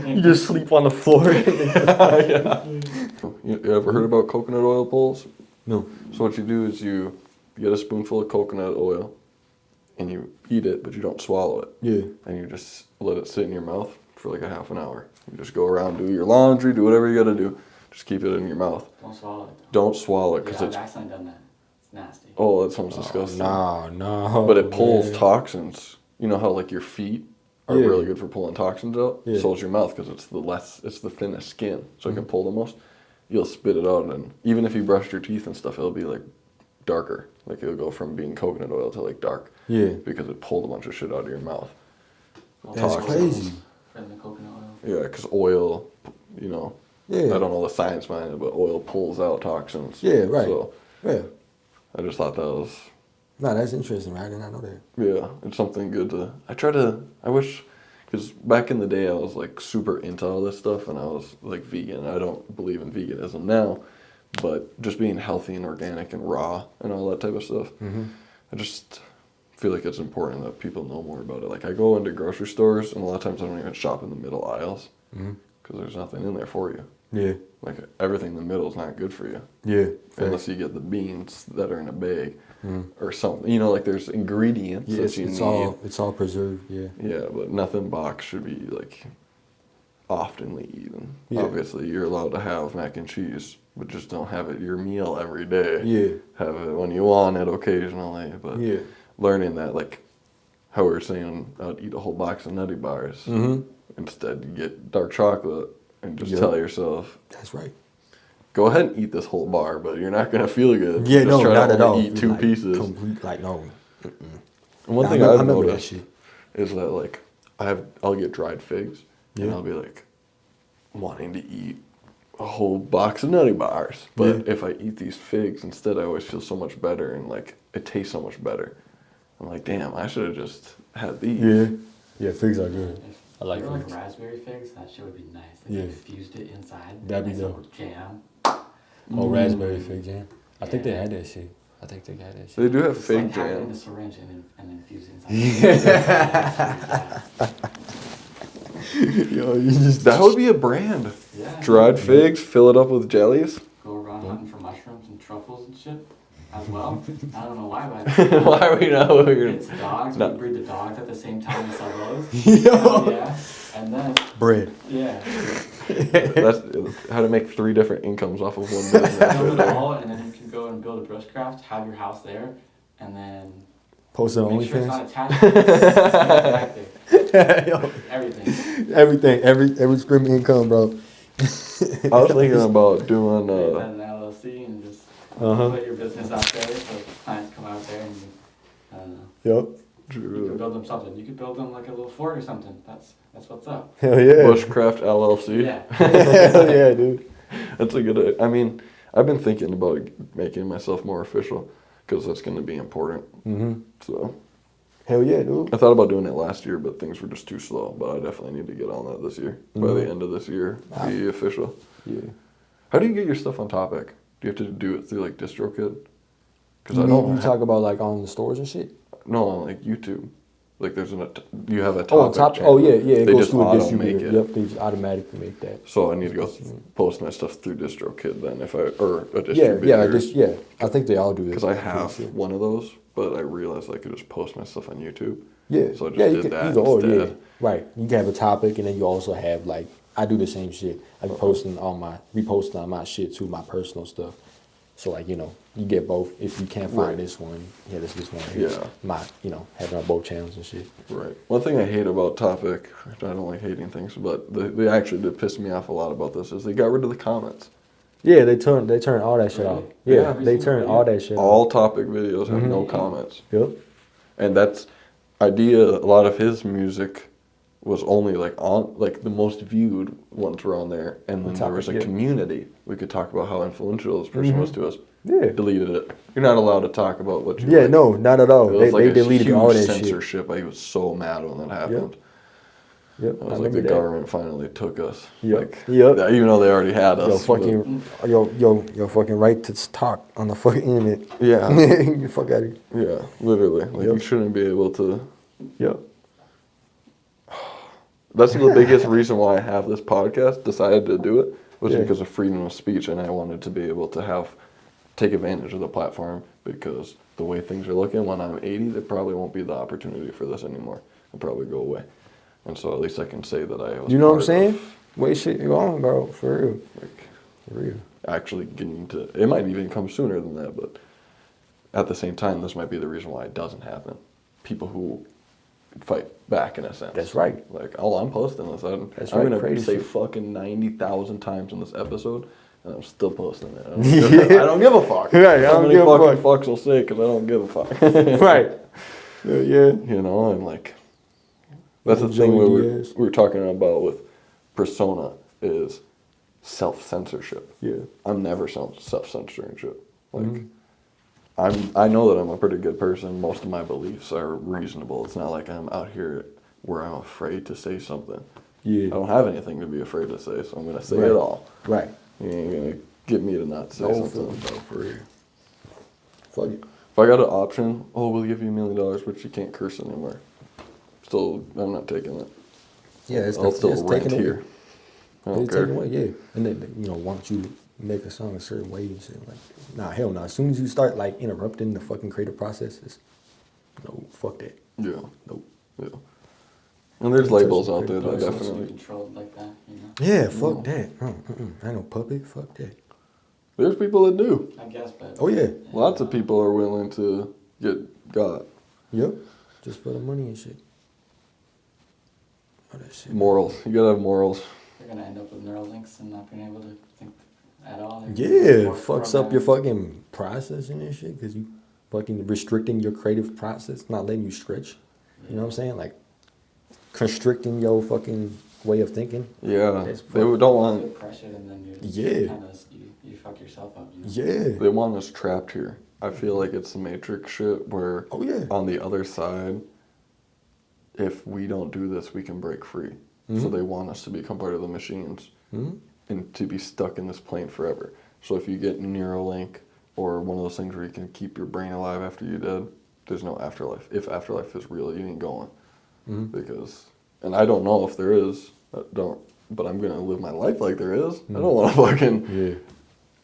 You just sleep on the floor. Yeah. You ever heard about coconut oil pulls? No. So what you do is you get a spoonful of coconut oil, and you eat it, but you don't swallow it. Yeah. And you just let it sit in your mouth for like a half an hour. You just go around, do your laundry, do whatever you gotta do. Just keep it in your mouth. Don't swallow it. Don't swallow it, because Yeah, I've it's accidentally done that. It's nasty. that sounds disgusting. No. But it pulls man. toxins. You know how like your feet are Yeah. really good for pulling toxins out? Yeah. So is your mouth, because it's the thinnest skin, so it can pull the most. You'll spit it out, and even if you brush your teeth and stuff, it'll be like darker. Like it'll go from being coconut oil to like dark. Yeah. Because it pulled a bunch of shit out of your mouth. That's Toxins. crazy. From the coconut oil. Yeah, because oil, Yeah. I don't know the science behind it, but oil pulls out toxins. Yeah, right. So Yeah. I just thought that was, No, that's interesting, right? I did not know that. yeah, it's something good to, I wish, because back in the day I was like super into all this stuff, and I was like vegan. I don't believe in veganism now, but just being healthy and organic and raw and all that type of stuff, I just feel like it's important that people know more about it. Like I go into grocery stores, and a lot of times I don't even shop in the middle aisles. because there's nothing in there for you. Yeah. Like everything in the middle is not good for you. Yeah. Unless you get the beans that are in a bag or something. You know, like there's ingredients Yeah, that you it's need. all preserved. Yeah. Yeah, but nothing boxed should be like oftenly eaten. Yeah. Obviously, you're allowed to have mac and cheese, but just don't have it your meal every day. Yeah. Have it when you want it occasionally. But Yeah. learning that, like how we were saying, I'd eat a whole box of Nutty Bars. Mm-hmm. Instead, you get dark chocolate and just Yep. tell yourself, That's right. go ahead and eat this whole bar, but you're not gonna feel good. Yeah, just no, try not to at only all. Eat two Like, pieces. Complete, like no. And one Nah, thing I I've remember that noticed shit. is that like I'll get dried figs and Yeah. I'll be like wanting to eat a whole box of Nutty Bars, but Yeah. if I eat these figs instead, I always feel so much better and like it tastes so much better. I'm like, damn, I should have just had these. Yeah. Yeah, figs are good. If I like they were figs. like raspberry figs, that shit would be nice. Like Yeah. they infused it inside. That'd be nice dope. little jam. Oh, raspberry fig jam. I think they Yeah. had that shit. I think they had that They shit. do have Just fig like have it in jam. a syringe and infuse it inside. Yo, you just That would be a brand. Yeah. Dried figs, fill it up with jellies. Go around hunting for mushrooms and truffles and shit as well. I don't know why, but Why are we not over it's dogs. No. We breed the dogs at the same time and sell those. Yo. Yeah. And then, bread. yeah. That's how to make 3 different incomes off of one business. Build it all, and then you can go and build a bushcraft, have your house there, and then Post it on make sure it's OnlyFans. not attached. Exactly. Yo, Everything. everything, every stream of income, bro. I was thinking about doing Make that an LLC and just Uh-huh. put your business out there so clients come out there and I don't know. Yep. You can build them something. You could build them like a little fort or something. That's what's up. Hell yeah. Bushcraft LLC. Yeah. Hell yeah, dude. That's a good. I mean, I've been thinking about making myself more official because that's going to be important. Mm-hmm. So Hell yeah, dude. I thought about doing it last year, but things were just too slow. But I definitely need to get on that this year. By the end of this year, be official. Yeah. How do you get your stuff on Topic? Do you have to do it through like DistroKid? Because You mean you talk about like on the stores and shit? No, on like YouTube. Like there's you have a Topic. Oh, on top. channel. Oh yeah, yeah. It They goes just through a auto distributor. make it. Yep, they just automatically make that. So I need to go post my stuff through DistroKid then, if I or a Yeah, distributor. yeah, I think they all do this. Because I have one of those, but I realized I could just post my stuff on YouTube. Yeah, So I just yeah, you did can that either or. Yeah, instead. right. You can have a topic, and then you also have like I do the same shit. I be posting reposting on my shit too, my personal stuff. So like you get both. If you can't find Right. this one, yeah, this one. Here. Yeah. My having on both channels and shit. Right. One thing I hate about Topic, I don't like hating things, but they actually did piss me off a lot about this, is they got rid of the comments. Yeah, they turn all that shit off. Really? Yeah, they turn all that shit off. All Topic videos have no comments. Yep. And that's idea. A lot of his music was only like on like the most viewed ones were on there, and then there was a Topic, yeah. community. We could talk about how influential this person was to us. Yeah. Deleted it. You're not allowed to talk about what you. Yeah, like. no, not at all. It was They like a deleted huge all that shit. censorship. I was so mad when that happened. Yep. I I was like, remember the that. government finally took us. Yep. Like, Yep. even though they already had us. Yo, but- fucking, yo, fucking right to talk on the fucking internet. Yeah. Get the fuck out of here. Yeah, literally. Like, you Yep. shouldn't be able to. Yep. That's the biggest reason why I have this podcast, decided to do it, was Yeah. because of freedom of speech, and I wanted to be able to take advantage of the platform, because the way things are looking, when I'm 80, there probably won't be the opportunity for this anymore. It'll probably go away. And so at least I can say that I was You know what I'm part saying? of, Wait, shit, you on, bro? For real. like, For real. actually getting to, it might even come sooner than that, but at the same time, this might be the reason why it doesn't happen. People who fight back in a sense. That's right. Like, oh, I'm posting this. That's I'm right, gonna crazy say shit. fucking 90,000 times in this episode, and I'm still posting it. I don't give a fuck. Right, I How don't many give a fucking fucks will say because I don't give a fuck. Right. Yeah. You know, and like, that's the Joey thing where Diaz. we were talking about with persona is self-censorship. Yeah. I'm never self-censoring shit. Like, Mm-hmm. I know that I'm a pretty good person. Most of my beliefs are reasonable. It's not like I'm out here where I'm afraid to say something. Yeah. I don't have anything to be afraid to say, so I'm gonna say Right. it all. Right. You ain't gonna get me to not say No, something. for real. Fuck it. If I got an option, we'll give you $1 million, but you can't curse anymore. Still, I'm not taking it. Yeah, it's I'll still it's rant taking here. I They don't take care. it away, yeah. And they want you to make a song a certain way and shit. Like, nah, hell no. As soon as you start like interrupting the fucking creative processes, no, fuck that. Yeah. Nope. Yeah. And there's Don't touch labels the out there creative that Doors need to be definitely. controlled like that, you know? Yeah, fuck that. I ain't no puppet. Fuck that. There's people that do. I guess, but Oh yeah. Lots of people are willing to get got. Yep. Just for the money and shit. All that shit. Morals. You gotta have morals. you're gonna end up with neural links and not being able to think at all. Yeah, Or fucks up your programming. fucking processing and shit because you fucking restricting your creative process, not letting you stretch. You know what I'm saying? Like constricting your fucking way of thinking. Yeah. That's They fuck- don't You want. get pressured and then you Yeah. kind of you fuck yourself up. You know? Yeah. They want us trapped here. I feel like it's the Matrix shit where Oh yeah. on the other side, if we don't do this, we can break free. So Mhm. they want us to become part of the machines Mhm. and to be stuck in this plane forever. So if you get Neuralink or one of those things where you can keep your brain alive after you're dead, there's no afterlife. If afterlife is real, you ain't going. Mhm. Because, and I don't know if there is, but I'm gonna live my life like there is. I don't want to fucking Yeah.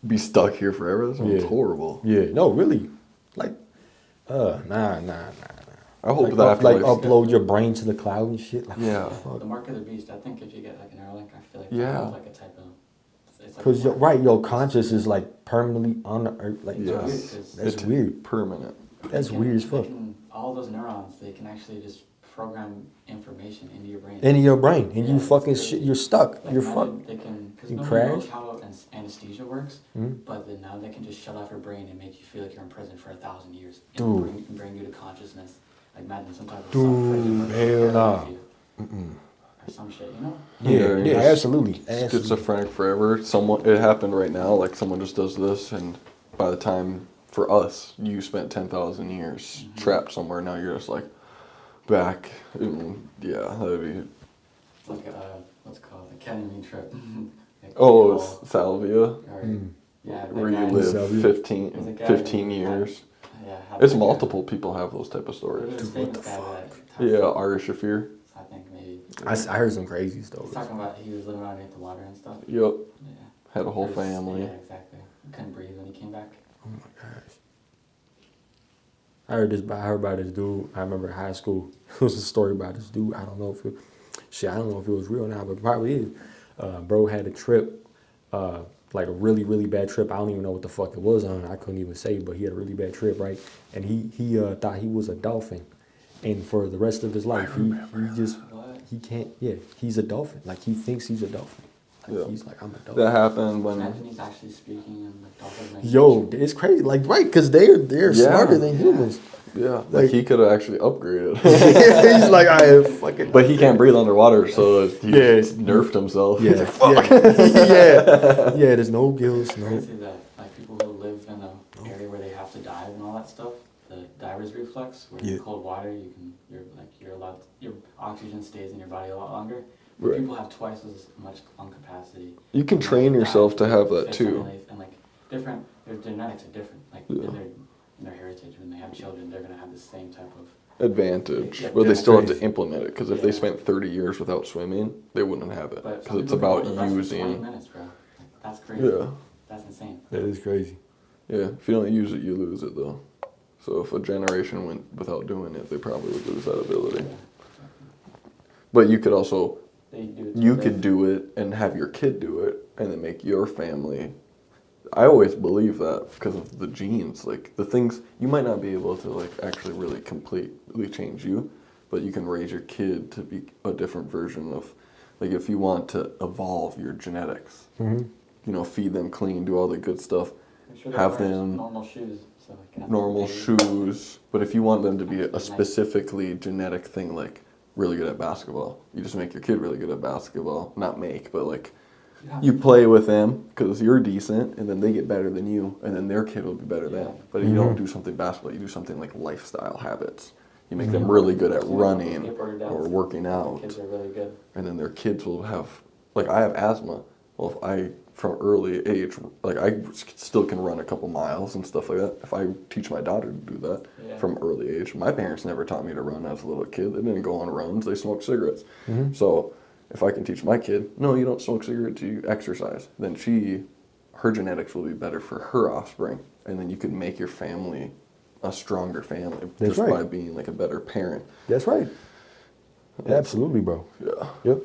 be stuck here forever. That sounds Yeah. horrible. Yeah. No, really. Like, nah. I hope Like, the like afterlife. upload your brain to the cloud and shit. Like, Yeah. fuck. The mark of the beast. I think if you get like an Neuralink, I feel like Yeah. that's like a type of. It's like Cause a you're right, your conscious is like permanently on the earth. Like, It's Yes. weird 'cause that's It's weird. permanent. That's they can- weird as they fuck. can- all those neurons, they can actually just program information into your brain. Into your brain, and Yeah, you it's fucking crazy. shit. You're stuck. Like, You're imagine fucked. They can, because You nobody knows crash. how anesthesia works, Mhm. but then now they can just shut off your brain and make you feel like you're in prison for 1,000 years. Dude. And bring you to consciousness. Like imagine some type of Dude, prison where they hell nah. paralyze you. Or some shit, you know? Yeah, you're yeah, just absolutely. Schizophrenic forever. It happened right now. Like someone just does this, and by the time for us, you spent 10,000 years trapped somewhere. Now you're just like back. Yeah, that'd be. It's like what's it called? The ketamine trip. Like, Oh, people- it's salvia, or, Mm. yeah, that where you guy- live Salvia. 15, There's a guy 15 who years. had It's like multiple people have those type of stories. There's this Dude, what famous the guy fuck? that Yeah, talks- Ari Shafir. I think maybe. I heard some crazy stories. He's talking about he was living underneath the water and stuff. Yep, Yeah. had a whole There's- family. Yeah, exactly. He couldn't breathe when he came back. Oh my gosh. I heard about this dude. I remember in high school. It was a story about this dude. I don't know if it was real now, but it probably is. Bro had a trip, like a really, really bad trip. I don't even know what the fuck it was on. I couldn't even say, but he had a really bad trip, right? And he thought he was a dolphin. And for the rest of his life, he just, What? he can't, yeah, he's a dolphin. Like he thinks he's a dolphin. Like, Yeah. he's like, I'm a dolphin. That happened when. Imagine he's actually speaking and like dolphins make Yo, it's crazy. Like, right, because they're Yeah. smarter than humans. Yeah, Like- like he could have actually upgraded. He's like, I fucking. But he can't breathe underwater, so he Yeah. nerfed himself. Yeah, He's like, fuck. yeah, yeah. There's no gills, It's no. crazy that like people who live in an area where they have to dive and all that stuff, the diver's reflex, where Yeah. in cold water you're allowed your oxygen stays in your body a lot longer. But Right. people have twice as much lung capacity. You can And, train like, yourself to have that it's too. unrelated- And like different, their genetics are different. Like Yeah. in their heritage, when they have children, they're gonna have the same type of. Advantage, Yeah, but they that's still have to crazy. implement it because if they Yeah. spent 30 years without swimming, they wouldn't have it But because some it's people about can go to the rest for 20 using. minutes, bro. Like, that's crazy. Yeah, That's insane. That is crazy. yeah. If you don't use it, you lose it though. So if a generation went without doing it, they probably would lose that ability. But you could also, They do it you too, could do it and have your kid do it and then make your family. I always believe that because of the genes, like the things you might not be able to like actually really completely change you, but you can raise your kid to be a different version of, like if you want to evolve your genetics, Mm-hmm. you know, feed them clean, do all the good stuff, Make sure they have wear them normal shoes. So like, can have normal baby. shoes, but if you want them to be a Nice. specifically genetic thing, like really good at basketball, you just make your kid really good at basketball, not make, but like Yeah. you play with them because you're decent, and then they get better than you, and then their kid will be better than. Yeah. But you don't do something basketball. You do something like lifestyle habits. You make them Yeah. really good at Yeah, running skateboarder dads, or working their out, Kids are really good. and then their kids will have. Like I have asthma. Well, if I from early age, like I still can run a couple miles and stuff like that. If I teach my daughter to do that Yeah. from early age, my parents never taught me to run as a little kid. They didn't go on runs. They smoked cigarettes. Mhm. So if I can teach my kid, no, you don't smoke cigarettes, you exercise, then her genetics will be better for her offspring. And then you can make your family a stronger family That's just right. by being like a better parent. That's right. Absolutely, bro. Yeah. Yep.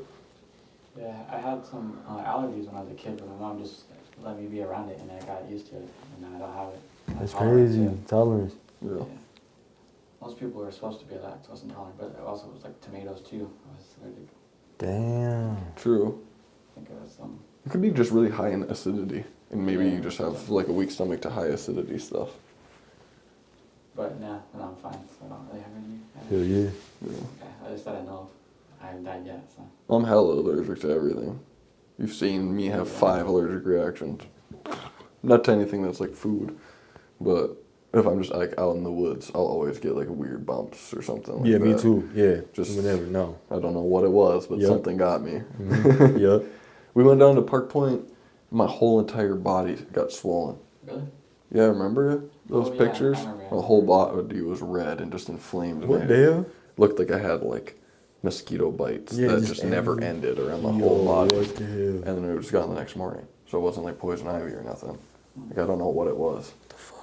Yeah, I had some allergies when I was a kid, but my mom just let me be around it, and I got used to it, and now I don't have it. That's Tolerance, crazy. yeah. Tolerance. Yeah. Yeah. Most people are supposed to be lactose intolerant, but it also was like tomatoes too. I was allergic. Damn. True. I think it was some. It could be just really high in acidity, and maybe Yeah. you just have like a weak stomach to high acidity stuff. But nah, I'm fine. So I don't really have any. Hell yeah. Yeah. Yeah, at least that I know of. I haven't died yet, so. I'm hella allergic to everything. You've seen me have 5 allergic reactions. Not to anything that's like food, but if I'm just like out in the woods, I'll always get like weird bumps or something like Yeah, that. me too. Yeah. Just- You would never know. I don't know what it was, but Yep. something got me. Yep. We went down to Park Point. My whole entire body got swollen. Really? Yeah, remember those Oh, yeah, pictures? I remember. My whole body was red and just inflamed. and What I- the hell? Looked like I had like mosquito bites Yeah, that just just never ended. ended around my Yo, whole body. what the hell? And then it was gone the next morning. So it wasn't like poison ivy or nothing. Like I don't know what it was.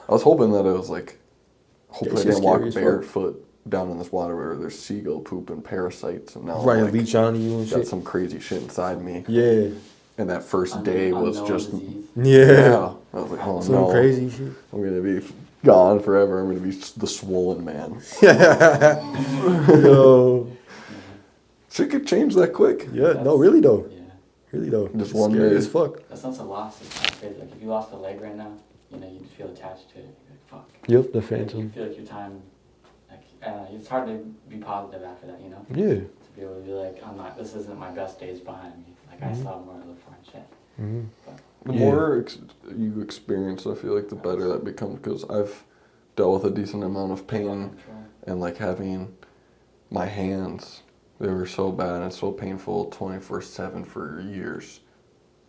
I was hoping that it was like, hopefully I shit's didn't walk scary as fuck. barefoot down in this water where there's seagull poop and parasites, and now Right, I'm, like, leech on you and got shit. some crazy shit inside me. Yeah. And that first day was Unknown just disease. Yeah. I was like, oh Some no, crazy shit. I'm gonna be gone forever. I'm gonna be the swollen man. Yo. Shit could change that quick. Yeah, no, really though. Yeah. Really though. Just It's one scary day. as fuck. That sense of loss is kind of crazy. Like if you lost a leg right now, you know, you'd feel attached to it. You'd be like, fuck. Yep, the Like, you phantom. feel like your time, like, it's hard to be positive after that, you know? Yeah. To be able to be like, this isn't my best days behind me. Like, I still have more to look for and shit. Mm-hmm. The Yeah. more you experience, I feel like the better that becomes, because I've dealt with a decent amount of pain Control. and like having my hands, they were so bad and so painful 24/7 for years.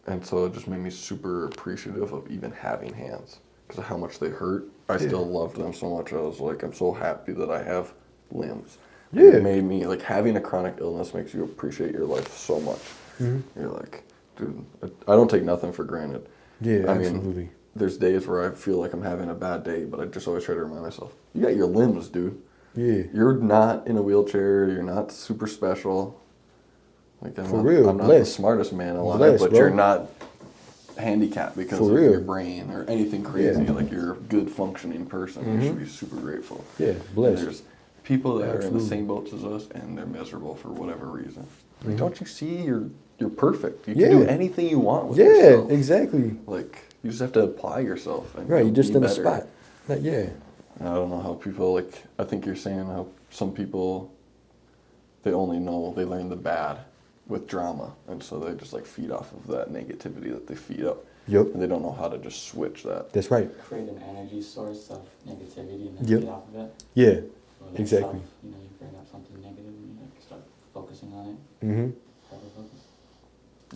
And so it just made me super appreciative of even having hands because of how much they hurt. I still loved them so much. I was like, I'm so happy that I have limbs. Yeah. It made me, like, having a chronic illness makes you appreciate your life so much. Mm-hmm. You're like, dude, I don't take nothing for granted. Yeah, I mean, absolutely. There's days where I feel like I'm having a bad day, but I just always try to remind myself, you got your limbs, dude. Yeah. You're not in a wheelchair. You're not super special. Like I'm For not, real, I'm not blessed. the smartest man alive, Blessed, but bro. you're not handicapped because For of real. your brain or anything crazy. Yeah. Like you're a good functioning person. You should be super grateful. Yeah, And blessed. there's people that are in the Absolutely. same boats as us, and they're miserable for whatever reason. Mhm. Like, don't you see? You're perfect. You Yeah. can do anything you want with Yeah, yourself. exactly. Like you just have to apply yourself. And Right, you'll you're just be in the better. spot. Like, yeah. I don't know how people, like, I think you're saying how some people, they only know, they learn the bad with drama. And so they just, like, feed off of that negativity that they feed up. Yep. And they don't know how to just switch that. That's right. Create an energy source of negativity and then Yep. feed off of it. Yeah. Or like Exactly. You know, you bring up something negative and you like start focusing on it. Mm-hmm. Hyper-focus.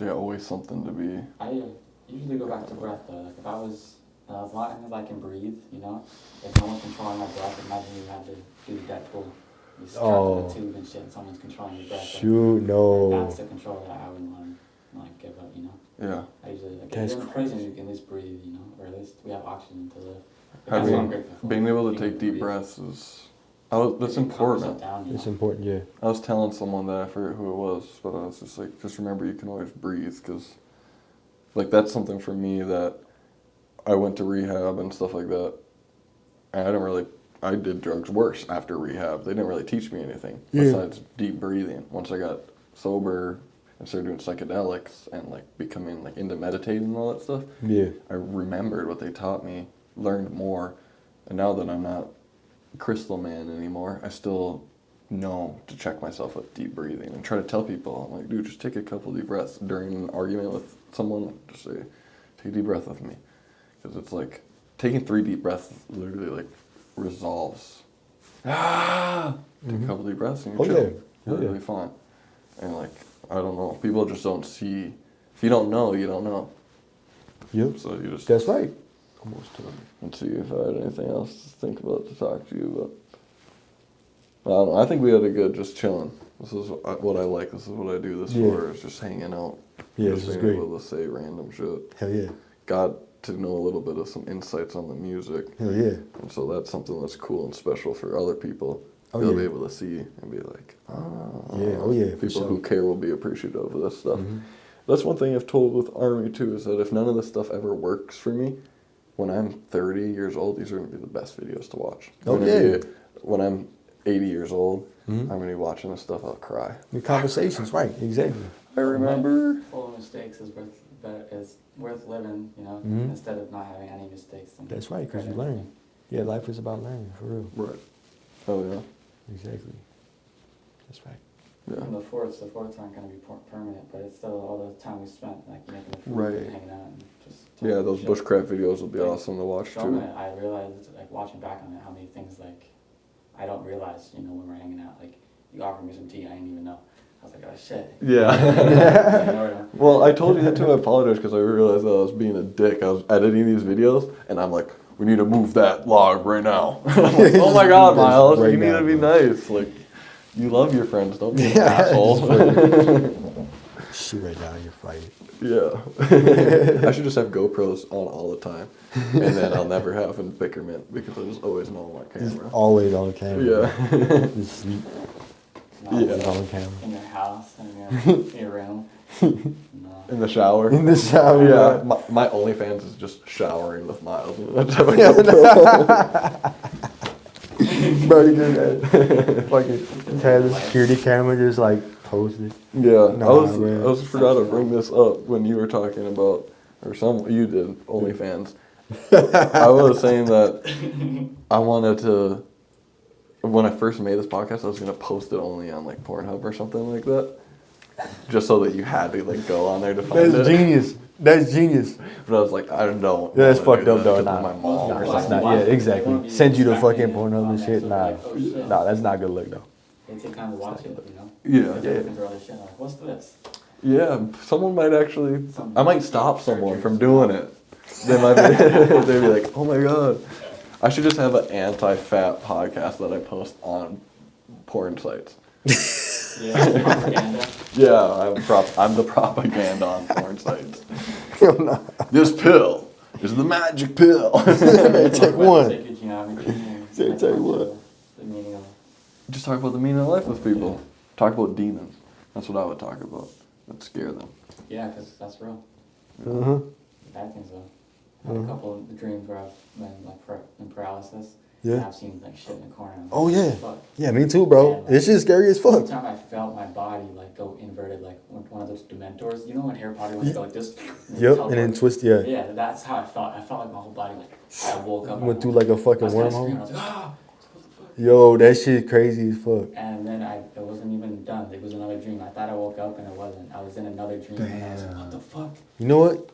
Yeah, always something to be. I usually go back to breath though. Like if I was, as long as I can breathe, you know, if someone's controlling my breath, imagine you had to do the Deadpool. You strapped Oh. to a tube and shit, and someone's controlling your breath. Shoot, no. That's the control that I wouldn't want to like give up, you know. Yeah. I usually like That's in prison you can at least breathe, you know, or at least we have oxygen to live. Like, that's Having, what I'm grateful for. being able to You take can deep breathe. breaths is, that's You can calm yourself important. down, you It's know? important, yeah. I was telling someone that, I forget who it was, but I was just like, just remember you can always breathe, because, like, that's something for me that I went to rehab and stuff like that, and I did drugs worse after rehab. They didn't really teach me anything Yeah. besides deep breathing. Once I got sober and started doing psychedelics and, like, becoming, like, into meditating and all that stuff, Yeah. I remembered what they taught me, learned more, and now that I'm not crystal man anymore, I still know to check myself with deep breathing and try to tell people, I'm like, dude, just take a couple deep breaths during an argument with someone. Just say, take a deep breath with me, because it's like taking 3 deep breaths literally like resolves. Take a couple deep breaths and you're Oh, chill. yeah. You're Oh, yeah. really fine. And like, I don't know, people just don't see. If you don't know, you don't know. Yep. So you just. That's right. Almost to Let's see if I had anything else to think about to talk to you about. I don't know. I think we had a good just chilling. This is what I like. This is what I do this Yeah. for. Is just hanging out. Yeah, just this is being great. able to say random shit. Hell yeah. Got to know a little bit of some insights on the music. Hell yeah. And so that's something that's cool and special for other people. Oh, They'll yeah. be able to see and be like, oh. Yeah, oh yeah, for People sure. who care will be appreciative of this stuff. Mhm. That's one thing I've told with Army too, is that if none of this stuff ever works for me, when I'm 30 years old, these are going to be the best videos to watch. Oh, They're gonna be- when I'm 80 years old, Mhm. I'm going to be watching this stuff, I'll cry. The conversations, right? Exactly. I remember. Full of mistakes is worth living, you know, Mhm. instead of not having any mistakes. And That's right, because you regret learn. Yeah, life is about learning, for real. Right. Oh, yeah. Exactly. That's right. Yeah. And the forts aren't going to be permanent, but it's still all the time we spent, like making the food, Right. and hanging out, and just Yeah, talking those shit. bushcraft videos will be Like, awesome to watch From too. it, I realized, like watching back on it, how many things like I don't realize, you know, when we're hanging out. Like you offered me some tea, I didn't even know. I was like, oh shit. Yeah. Well, I told you that too. I apologize because I realized that I was being a dick. I was editing these videos, and I'm like, "We need to move that log right now." I'm like, oh my God, Miles, Right you need now, to be bro. nice. Like, you love your friends, don't be an Yeah, asshole. Shit right now, you're fighting. Yeah. I should just have GoPros on all the time, and then I'll never have an bickerment because I just always know my camera. Always on camera. Yeah. Just sleep. Not Yeah. On camera. In your house, in your room. No. In the shower. In the shower. Yeah, my OnlyFans is just showering with Miles. That's how I go. Bro, you just fucking had the security camera just like posted. Yeah, Nah, I man. was forgot to bring this up when you were talking about, or you did OnlyFans. I was saying that I wanted to, when I first made this podcast, I was gonna post it only on like Pornhub or something like that, just so that you had to like go on there to find That's it. genius. That's genius. But I was like, I don't. Yeah, that's wanna fucked do up that though. 'cause Nah, of my mom nah, or that's something. not. Yeah, exactly. Send you to fucking Pornhub and shit. So Nah, like, oh, shit. nah, that's not good look though. They take time to watch it, you know? Yeah. They look into other shit, like, what's this? Yeah, someone might actually. Some- I might stop someone from doing it. They might be. They'd be like, "Oh my God." I should just have an anti-fat podcast that I post on porn sites. Yeah, propaganda. Yeah, I'm the propaganda on porn sites. Hell no. This pill is the magic pill. Take one. Sacred geometry and, Say- like, tell you bunch what. of The meaning of Just talk about the meaning of life with people. Talk about demons. That's what I would talk about. That'd scare them. yeah, because that's real. Uh-huh. Bad things though. I had a couple of dreams where I've been like in paralysis. Yeah. And I've seen like shit in the corner. I'm Oh like, yeah. fuck. Yeah, me too, bro. This shit's scary as One fuck. time I felt my body like go inverted, like one of those dementors. You know when Harry Potter was go like this? Yep, and then twist, yeah. Yeah, that's how I felt. I felt like my whole body like I woke up. Went and through I like a was fucking kinda screaming, I wormhole. was like, ah! What the fuck? Yo, that shit crazy as fuck. And then it wasn't even done. It was another dream. I thought I woke up and it wasn't. I was in another dream and I was like, what the fuck? You know what?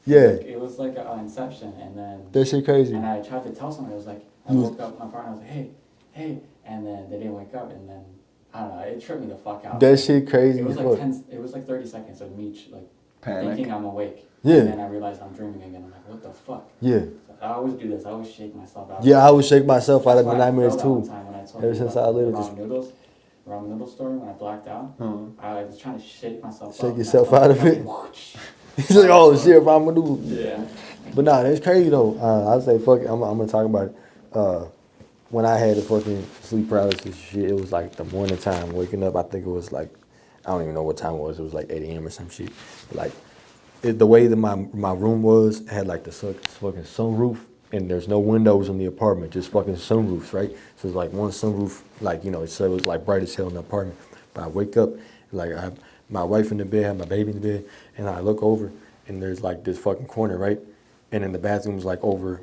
Yeah, It was like an Inception, and then that shit crazy. and I tried to tell someone. It was like I You- woke up my partner. I was like, hey, and then they didn't wake up, and then I don't know. It tripped me the fuck out. That shit crazy It was as like fuck. It was like 30 seconds of me like Panic. thinking I'm awake. Yeah. And then I realized I'm dreaming again. I'm like, what the fuck? Yeah. I always do this. I always shake myself out. Yeah, I would shake myself out of That's the why I nightmares felt that one too. time when I told Ever you since about I literally the just ramen noodle story when I blacked out. I was trying to shake myself. Shake up, yourself and I out of felt it. whoosh. He's like, oh shit, ramen noodle. Yeah. But nah, that's crazy though. I'd say fuck it. I'm gonna talk about it. When I had the fucking sleep paralysis shit, it was like the morning time, waking up. I think it was like, I don't even know what time it was. It was like 8 a.m. or some shit. But like, the way that my room was, it had like the fucking sunroof, and there's no windows in the apartment, just fucking sunroofs, right? So it's like one sunroof, like, you know, so it was like bright as hell in the apartment. But I wake up, like I have my wife in the bed, I have my baby in the bed, and I look over, and there's like this fucking corner, right? And then the bathroom's like over,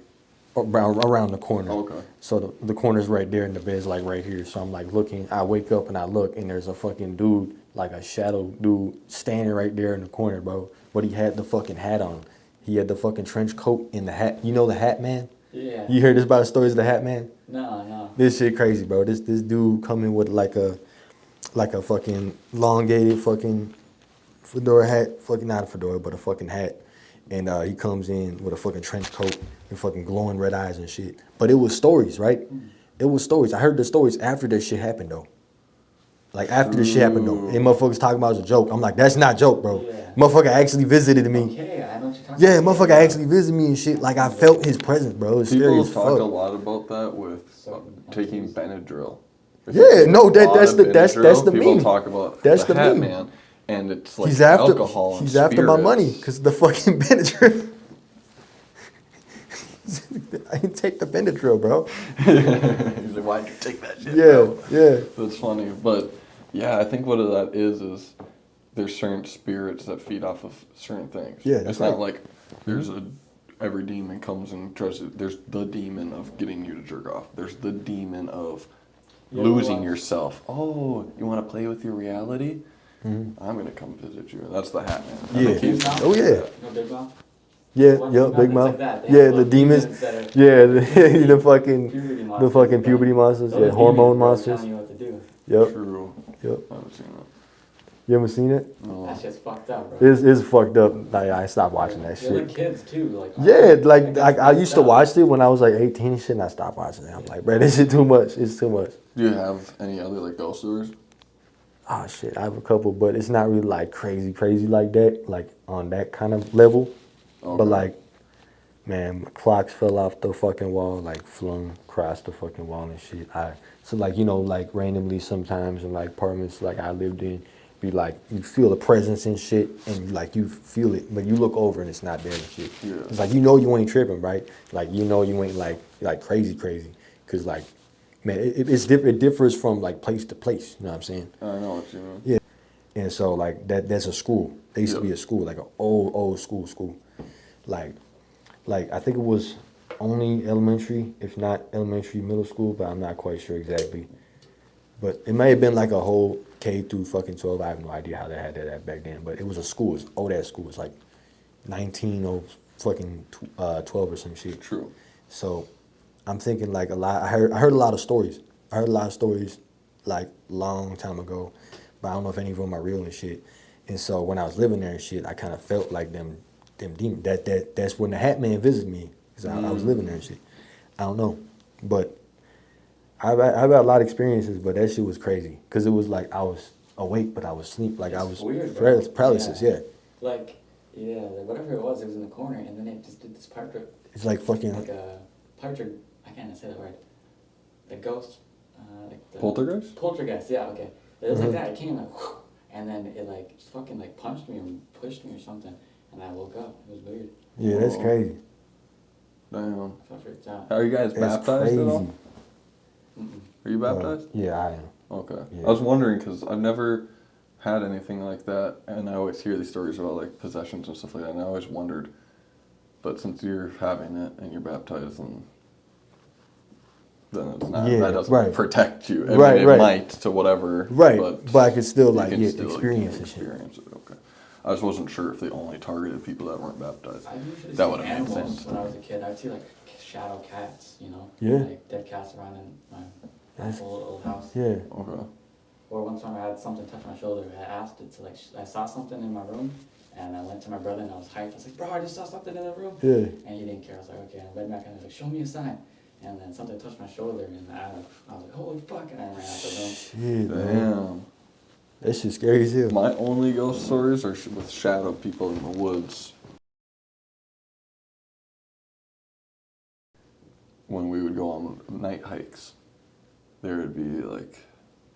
around the corner. Okay. So the corner's right there, and the bed's like right here. So I'm like looking, I wake up and I look, and there's a fucking dude, like a shadow dude, standing right there in the corner, bro. But he had the fucking hat on. He had the fucking trench coat and the hat. You know the Hat Man? Yeah. You heard this about the stories of the Hat Man? No. This shit crazy, bro. This dude coming with like a fucking elongated fucking fedora hat. Fucking not a fedora, but a fucking hat. And he comes in with a fucking trench coat and fucking glowing red eyes and shit. But it was stories, right? It was stories. I heard the stories after that shit happened though. Like after the shit happened though, and motherfuckers talking about it was a joke. I'm like, that's not joke, bro. Yeah. Motherfucker actually visited me. Okay, I know what you're talking Yeah, about. motherfucker actually visited me and shit. Like I felt his presence, bro. It was scary People as talk a fuck. lot about that with taking Benadryl. If Yeah, you take no, a that- lot that's of the- that's Benadryl, the people meme. talk about That's the the Hat meme. Man, and it's like He's after alcohol and he's after my money spirits. because the fucking Benadryl. I didn't take the Benadryl, bro. He's like, why'd you take that shit? Yeah, bro? yeah. That's funny, but yeah, I think what that is there's certain spirits that feed off of certain things. Yeah, that's it's right. not like there's every demon comes and tries to. There's the demon of getting you to jerk off. There's the demon of Yeah, losing well, yourself. Oh, you want to play with your reality? I'm gonna come visit you. That's the Hat Man. I Yeah. think he's- Oh yeah. You know Big Mouth? Yeah, One yeah, Big Big Mouth, Mouth. it's like that. They Yeah, have the little demons. that are- Yeah, the fucking Puberty the monsters, fucking but puberty monsters. those Yeah, are hormone demons, bro, monsters. telling you what to do. Yep, True. yep. I haven't seen that. You ever seen it? No. That shit's fucked up, bro. It's fucked up. Like I stopped watching that The other shit. kids too, like. Yeah, like that's I used to messed up. watch it when I was like 18 and shit, and I stopped watching it. I'm like, bro, this shit too much. It's too much. Do you have any other like ghost stories? Oh shit, I have a couple, but it's not really like crazy like that, like on that kind of level. Okay. But like, man, clocks fell off the fucking wall, like flung across the fucking wall and shit. So like, you know, like randomly sometimes in like apartments like I lived in, be like you feel a presence and shit, and like you feel it, but you look over and it's not there and shit. Yeah. It's like you know you ain't tripping, right? Like you know you ain't like crazy, cause like, man, it's different. It differs from like place to place. You know what I'm saying? I know what you mean. Yeah. And so like that's a school. They used to be Yep. a school, like an old school. Like I think it was only elementary, if not elementary, middle school, but I'm not quite sure exactly. But it may have been like a whole K through fucking 12. I have no idea how they had that at back then. But it was a school. It's old ass school. It's like 12 or some shit. True. So I'm thinking like a lot. I heard a lot of stories. I heard a lot of stories like long time ago, but I don't know if any of them are real and shit. And so when I was living there and shit, I kind of felt like them demons. That's when the Hat Man visited me because I was living there and shit. I don't know, but I've had a lot of experiences, but that shit was crazy because it was like I was awake but I was asleep, like I was Weird, bro. paralysis. Yeah, Like, yeah, like whatever it was in the corner, and then it just did this pipe trick. it's like fucking. Like a pipe trick. I can't say that word. The ghost. Like the Poltergeist? Poltergeist, yeah, okay. It was Mhm. like that. It came like, whoosh, and then it like just fucking like punched me and pushed me or something, and I woke up. It was weird. Yeah, that's Whoa. crazy. Damn. So I freaked out. Are you guys That's baptized crazy. at all? Mm-mm. Are you baptized? Yeah, I am. Okay. Yeah. I was wondering because I've never had anything like that, and I always hear these stories about like possessions and stuff like that, and I always wondered. But since you're having it and you're baptized, then it's not. Yeah, that doesn't right. protect you. I Right, mean, it right. might to whatever. Right, but I could still you like can still, experience it. Shit. experience it. Okay. I just wasn't sure if they only targeted people that weren't baptized. I usually That see would've made animals sense. when I was a kid. I'd see like shadow cats, you know? Yeah. Like dead cats around in my That's- old house. Yeah. Okay. Or one time I had something touch my shoulder. I asked it to like, I saw something in my room, and I went to my brother and I was hyped. I was like, bro, I just saw something in the room. Yeah. And he didn't care. I was like, okay. I went back and I was like, show me a sign. And then something touched my shoulder, and I was like, holy fuck, and I ran out the room. Shit, man. Damn. That shit scary as hell. My only ghost stories are with shadow people in the woods. When we would go on night hikes, there would be like,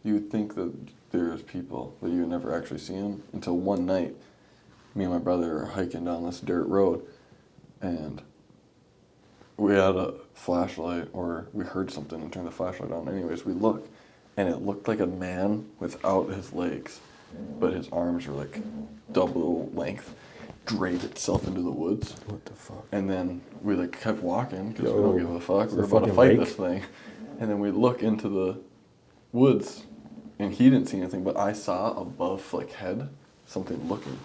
you would think that there's people, but you would never actually see them until one night. Me and my brother are hiking down this dirt road, and we had a flashlight, or we heard something and turned the flashlight on. Anyways, we look, and it looked like a man without his legs, but his arms were like double length, draped itself into the woods. What the fuck? And then we like kept walking because we Yo, don't give a fuck. it's We're a about to fucking fight rake. this thing. And then we look into the woods, and he didn't see anything, but I saw above like head something looking.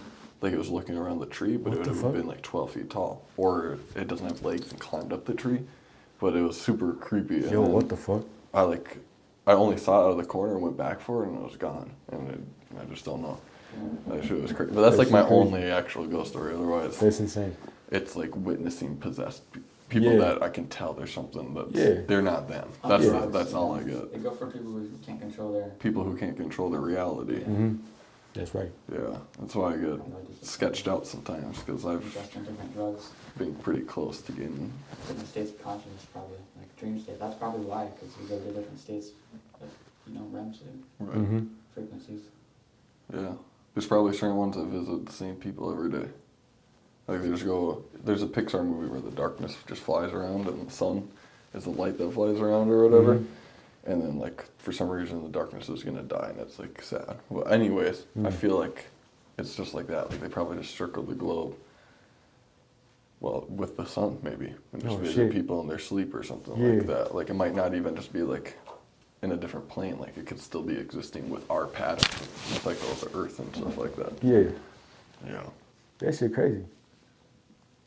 Like it was looking around the tree, but What it would the have fuck? been like 12 feet tall. Or it doesn't have legs and climbed up the tree. But it was super creepy. And Yo, then what the fuck? I only saw it out of the corner and went back for it, and it was gone. And I just don't know. That shit was crazy. But that's That like my shit crazy. only actual ghost story. Otherwise, That's insane. it's like witnessing possessed people Yeah. that I can tell there's something that Yeah. they're not them. On That's drugs, that's you all know, I get. They go for people who can't control their. People who can't control their reality. Mm-hmm. That's right. Yeah, that's why I get sketched out sometimes because I've Just in different drugs, been pretty close to getting. different states of consciousness, probably like dream state. That's probably why, because you go to different states, like, you know, REM sleep Right. Mm-hmm. frequencies. Yeah, there's probably certain ones that visit the same people every day. Like they just go. There's a Pixar movie where the darkness just flies around and the sun is the light that flies around or whatever. Mhm. And then like for some reason the darkness is gonna die and it's like sad. Well, anyways, I feel like it's just like that. Like they probably just circled the globe. Well, with the sun maybe, and just Oh, visit shit. people in their sleep or something Yeah. like that. Like it might not even just be like in a different plane. Like it could still be existing with our pattern, cycle of the Earth and stuff like that. Yeah. Yeah. That shit crazy.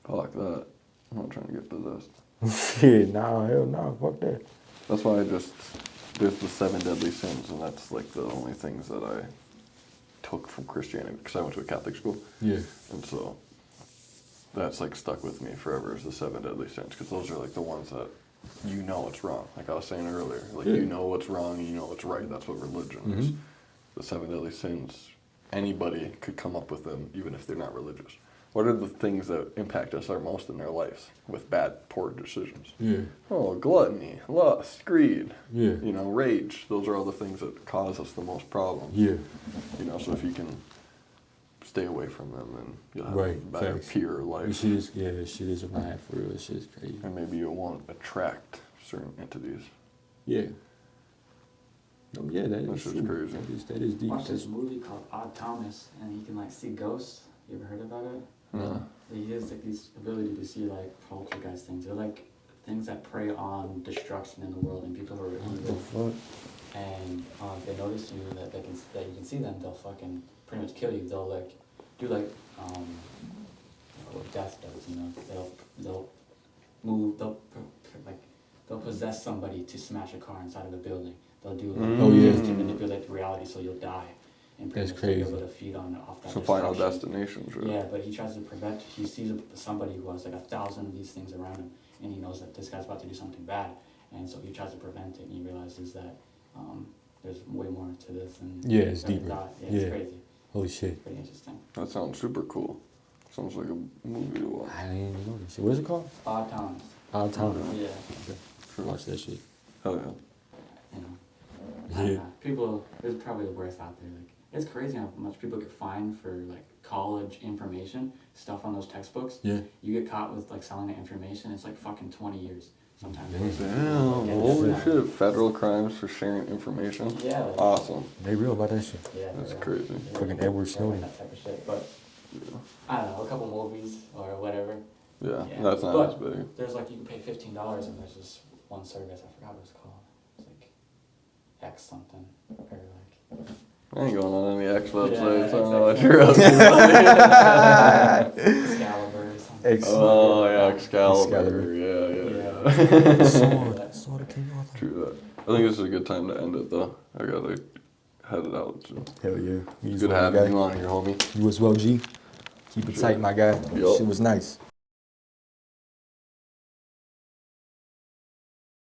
I like that. I'm not trying to get possessed. Shit, nah, hell nah, fuck that. That's why there's the 7 deadly sins, and that's like the only things that I took from Christianity, because I went to a Catholic school. Yeah. And so that's like stuck with me forever is the 7 deadly sins, because those are like the ones that you know it's wrong. Like I was saying earlier, like Yeah. you know what's wrong and you know what's right. That's what religion is. Mhm. The 7 deadly sins, anybody could come up with them, even if they're not religious. What are the things that impact us our most in our lives with bad, poor decisions? Yeah. Oh, gluttony, lust, greed, Yeah. you know, rage. Those are all the things that cause us the most problems. Yeah. You know, so if you can stay away from them, then you'll have Right, a better, facts. pure This life. shit is, yeah, this shit is a ride for real. This shit is crazy. And maybe you won't attract certain entities. Yeah. Oh yeah, that That's is just true. crazy. That is deep. Watch this movie called Odd Thomas, and he can like see ghosts. You ever heard about it? No. He has like this ability to see like poltergeist things. They're like things that prey on destruction in the world and people who are What the evil. fuck? And if they notice you that that you can see them, they'll fucking pretty much kill you. They'll like do like what death does. You know, they'll move. They'll possess somebody to smash a car inside of a building. They'll do like Oh, yeah. things to manipulate the reality so you'll die. And pretty That's much they'll be crazy. able to feed on off that Some final destruction. destinations, right? Yeah, but he tries to prevent. He sees somebody who has like 1,000 of these things around him, and he knows that this guy's about to do something bad, and so he tries to prevent it. And he realizes that there's way more to this than Yeah, it's than he deeper. thought. Yeah, Yeah. it's crazy. Holy shit. Pretty interesting. That sounds super cool. Sounds like a movie to watch. I didn't even know this shit. What is it called? Odd Thomas. Odd Town. Yeah, Watch that shit. Hell yeah. you know. I don't Yeah. know. People, there's probably worse out there. Like it's crazy how much people get fined for like college information stuff on those textbooks. Yeah. You get caught with like selling the information, it's like fucking 20 years. Sometimes. Damn, Yeah, holy yeah. shit. Federal crimes for sharing information. Yeah. Like, Awesome. They real about that shit. Yeah, That's they're- crazy. they're- Fucking Edward they're Snowden. That type of shit, but Yeah, I don't know, a couple movies or whatever. yeah, Yeah. that's not But as big. there's like you can pay $15 and there's this one service, I forgot what it's called. It's like X something or like. I ain't going on any X websites. Yeah, I don't know what exactly. you're up to. Excalibur or something. Oh, yeah, Excalibur. Excalibur. Yeah. Sword. Sword of King Arthur. True that. I think this is a good time to end it, though. I gotta head it out. So. Hell yeah. You Good having you on here, homie. You as well, G. Keep it Sure. tight, my guy. Yup. Shit was nice.